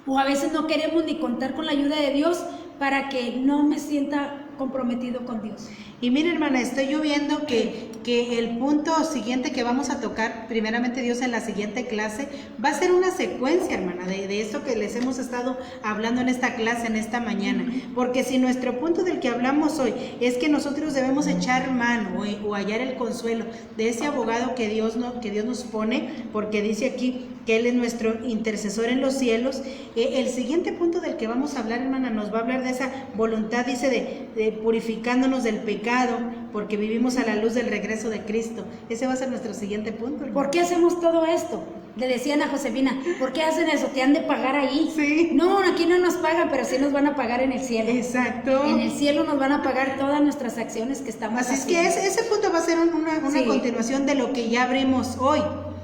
O a veces no queremos ni contar con la ayuda de Dios para que no me sienta comprometido con Dios. Y mire, hermana, estoy yo viendo que el punto siguiente que vamos a tocar, primeramente Dios, en la siguiente clase, va a ser una secuencia, hermana, de esto que les hemos estado hablando en esta clase, en esta mañana. Porque si nuestro punto del que hablamos hoy es que nosotros debemos echar mano o hallar el consuelo de ese abogado que Dios nos pone, porque dice aquí que Él es nuestro intercesor en los cielos, el siguiente punto del que vamos a hablar, hermana, nos va a hablar de esa voluntad, dice, de purificándonos del pecado, porque vivimos a la luz del regreso de Cristo. Ese va a ser nuestro siguiente punto, hermana. ¿Por qué hacemos todo esto? Le decían a Josefina, ¿por qué hacen eso? ¿Te han de pagar ahí? Sí. No, aquí no nos pagan, pero sí nos van a pagar en el cielo. Exacto. En el cielo nos van a pagar todas nuestras acciones que estamos Así es haciendo. que ese punto va a ser una Sí. continuación de lo que ya abrimos hoy.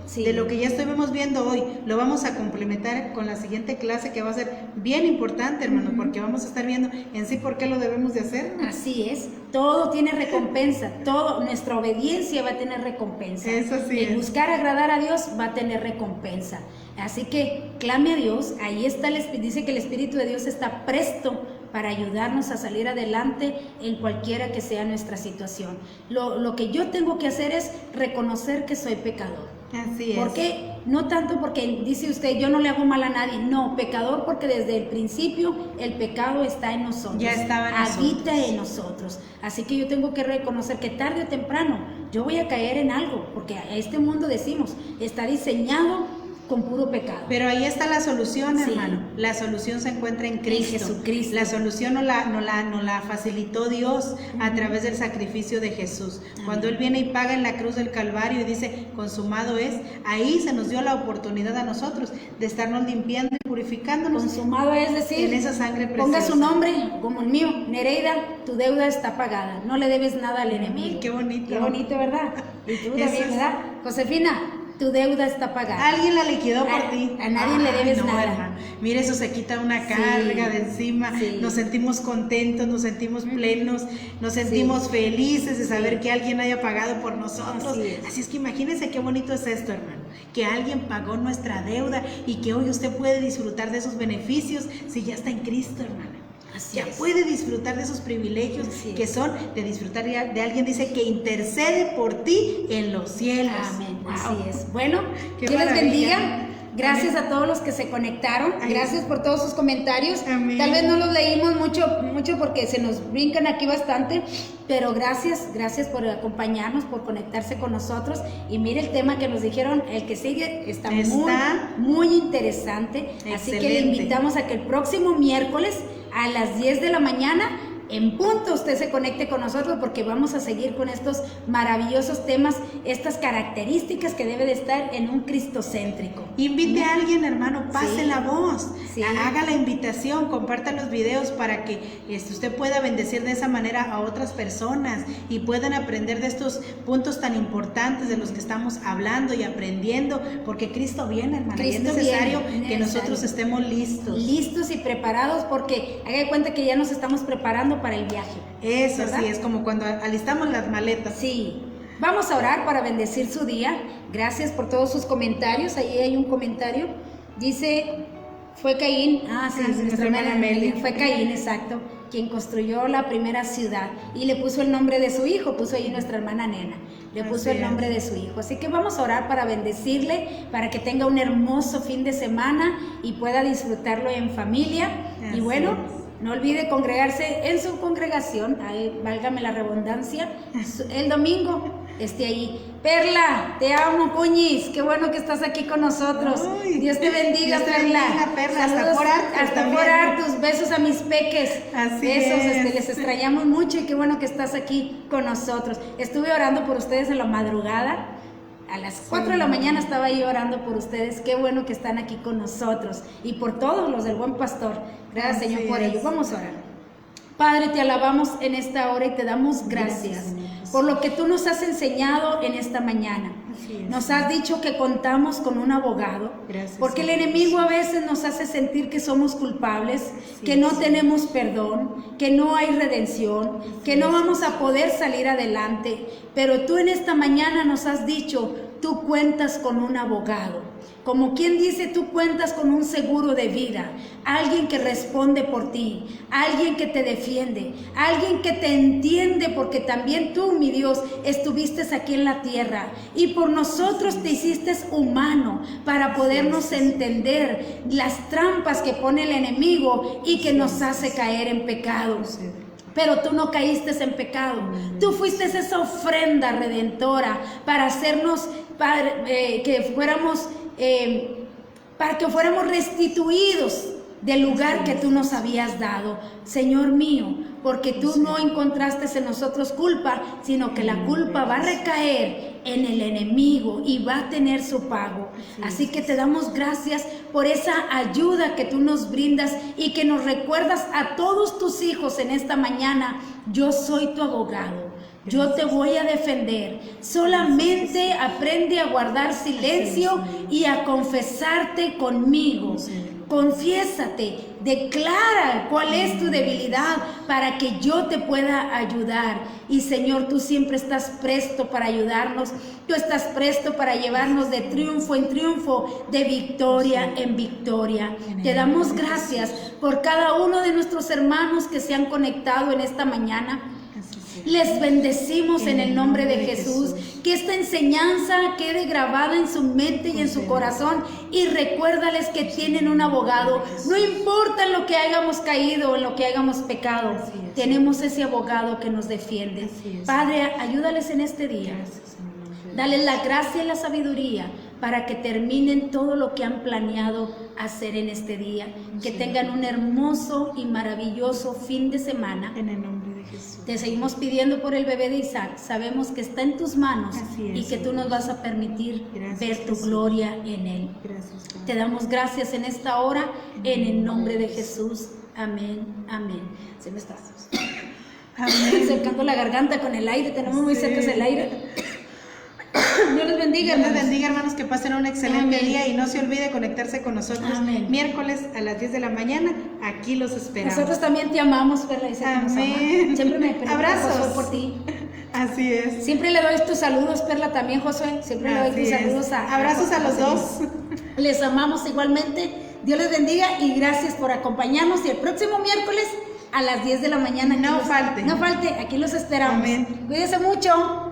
Sí. De lo que ya estuvimos viendo hoy. Lo vamos a complementar con la siguiente clase, que va a ser bien importante, hermano, porque vamos a estar viendo en sí por qué lo debemos de hacer. Así es, todo tiene recompensa, todo, nuestra obediencia va a tener recompensa. Eso sí El es. buscar agradar a Dios va a tener recompensa. Así que clame a Dios, ahí está dice que el Espíritu de Dios está presto para ayudarnos a salir adelante en cualquiera que sea nuestra situación. Lo que yo tengo que hacer es reconocer que soy pecador. Así es. ¿Por qué? No tanto porque dice usted, yo no le hago mal a nadie. No, pecador porque desde el principio el pecado está en nosotros. Ya estaba en habita nosotros. en nosotros. Así que yo tengo que reconocer que tarde o temprano yo voy a caer en algo, porque a este mundo decimos, está diseñado con puro pecado. Pero ahí está la solución, Sí. hermano. La solución se encuentra en Cristo. Jesucristo. La solución nos la facilitó Dios a través del sacrificio de Jesús. Amén. Cuando Él viene y paga en la cruz del Calvario y dice, consumado es, ahí se nos dio la oportunidad a nosotros de estarnos limpiando y purificándonos Consumado es decir, en esa sangre preciosa. ponga su nombre como el mío, Nereida, tu deuda está pagada, no le debes nada al enemigo. Qué bonito. Qué bonito, ¿verdad? Y tú Eso también, es. ¿verdad? Josefina, tu deuda está pagada. Alguien la liquidó por A- ti. a nadie le debes nada. Hermano. Mire, eso se quita una Sí. carga de encima. Sí. Nos sentimos contentos, nos sentimos plenos, nos sentimos felices de saber que alguien haya pagado por nosotros. Así es. Que imagínense qué bonito es esto, hermano. Que alguien pagó nuestra deuda y que hoy usted puede disfrutar de esos beneficios si ya está en Cristo, hermano. Así ya es. puede disfrutar de esos privilegios Así que es. son de disfrutar de alguien, dice, que intercede por ti en los cielos. Amén, Wow. así es. Bueno, Qué Dios les maravilla. bendiga. Gracias a todos los que se conectaron. Ay. Gracias por todos sus comentarios. Amén. Tal vez no los leímos mucho porque se nos brincan aquí bastante, pero gracias por acompañarnos, por conectarse con nosotros. Y mire el tema que nos dijeron, el que sigue está muy interesante. Así que le Excelente. invitamos a que el próximo miércoles a las 10 de la mañana en punto usted se conecte con nosotros, porque vamos a seguir con estos maravillosos temas, estas características que debe de estar en un cristocéntrico. Invite a alguien, hermano, pase Sí. la voz, Sí. haga la invitación, comparta los videos para que usted pueda bendecir de esa manera a otras personas y puedan aprender de estos puntos tan importantes de los que estamos hablando y aprendiendo, porque Cristo viene, hermano, y es Cristo necesario viene, que nosotros estemos listos. Listos y preparados, porque haga de cuenta que ya nos estamos preparando para el viaje. Eso ¿verdad? sí, es como cuando alistamos las maletas. Sí, vamos a orar para bendecir su día. Gracias por todos sus comentarios. Ahí hay un comentario. Dice, fue Caín. Sí, nuestra hermana Amelia. Fue Caín, exacto, quien construyó la primera ciudad y le puso el nombre de su hijo. Puso ahí nuestra hermana Nena. Le puso el nombre de su hijo. Así que vamos a orar para bendecirle, para que tenga un hermoso fin de semana y pueda disfrutarlo en familia. Y bueno, no olvide congregarse en su congregación, ahí, válgame la redundancia, el domingo esté ahí. Perla, te amo, Puñis, qué bueno que estás aquí con nosotros. Ay, Dios te bendiga, Dios te Perla. bendiga, Perla, hasta Saludos, por Arthur hasta también. por Arthur, besos a mis peques. Así besos, es. les extrañamos mucho y qué bueno que estás aquí con nosotros. Estuve orando por ustedes en la madrugada. A las 4 de la mañana estaba ahí orando por ustedes. Qué bueno que están aquí con nosotros y por todos los del Buen Pastor. Gracias, Señor, por ello. Vamos a orar. Padre, te alabamos en esta hora y te damos gracias por lo que tú nos has enseñado en esta mañana. Nos has dicho que contamos con un abogado, porque el enemigo a veces nos hace sentir que somos culpables, que no tenemos perdón, que no hay redención, que no vamos a poder salir adelante. Pero tú en esta mañana nos has dicho, tú cuentas con un abogado. Como quien dice, tú cuentas con un seguro de vida, alguien que responde por ti, alguien que te defiende, alguien que te entiende, porque también tú, mi Dios, estuviste aquí en la tierra y por nosotros te hiciste humano para podernos entender las trampas que pone el enemigo y que nos hace caer en pecado. Pero tú no caíste en pecado. Tú fuiste esa ofrenda redentora para hacernos, para que fuéramos restituidos del lugar que tú nos habías dado, Señor mío, porque tú no encontraste en nosotros culpa, sino que la culpa va a recaer en el enemigo y va a tener su pago. Así que te damos gracias por esa ayuda que tú nos brindas y que nos recuerdas a todos tus hijos en esta mañana. Yo soy tu abogado. Yo te voy a defender. Solamente aprende a guardar silencio y a confesarte conmigo. Confiésate, declara cuál es tu debilidad para que yo te pueda ayudar. Y Señor, tú siempre estás presto para ayudarnos. Tú estás presto para llevarnos de triunfo en triunfo, de victoria en victoria. Te damos gracias por cada uno de nuestros hermanos que se han conectado en esta mañana. Les bendecimos en el nombre de Jesús. Que esta enseñanza quede grabada en su mente y en su corazón. Y recuérdales que tienen un abogado. No importa en lo que hayamos caído o en lo que hayamos pecado. Tenemos ese abogado que nos defiende. Padre, ayúdales en este día. Dale la gracia y la sabiduría para que terminen todo lo que han planeado hacer en este día. Que tengan un hermoso y maravilloso fin de semana. En el nombre de Jesús. Te seguimos pidiendo por el bebé de Isaac. Sabemos que está en tus manos y que tú nos vas a permitir ver tu gloria en él. Te damos gracias en esta hora, en el nombre de Jesús. Amén, amén. Se me está acercando la garganta con el aire. Tenemos muy cerca el aire. Dios les bendiga, Dios les bendiga, hermanos, que pasen un excelente día y no se olvide conectarse con nosotros miércoles a las 10 de la mañana. Aquí los esperamos. Nosotros también te amamos, Perla. Amén. Siempre me pregunto, abrazos Josué, por ti. Así es. Siempre le doy tus saludos, Perla, también, Josué. Siempre le doy tus saludos abrazos a los dos. Les amamos igualmente. Dios les bendiga y gracias por acompañarnos. Y el próximo miércoles a las 10 de la mañana. No falte. No falte, aquí los esperamos. Amén. Cuídense mucho.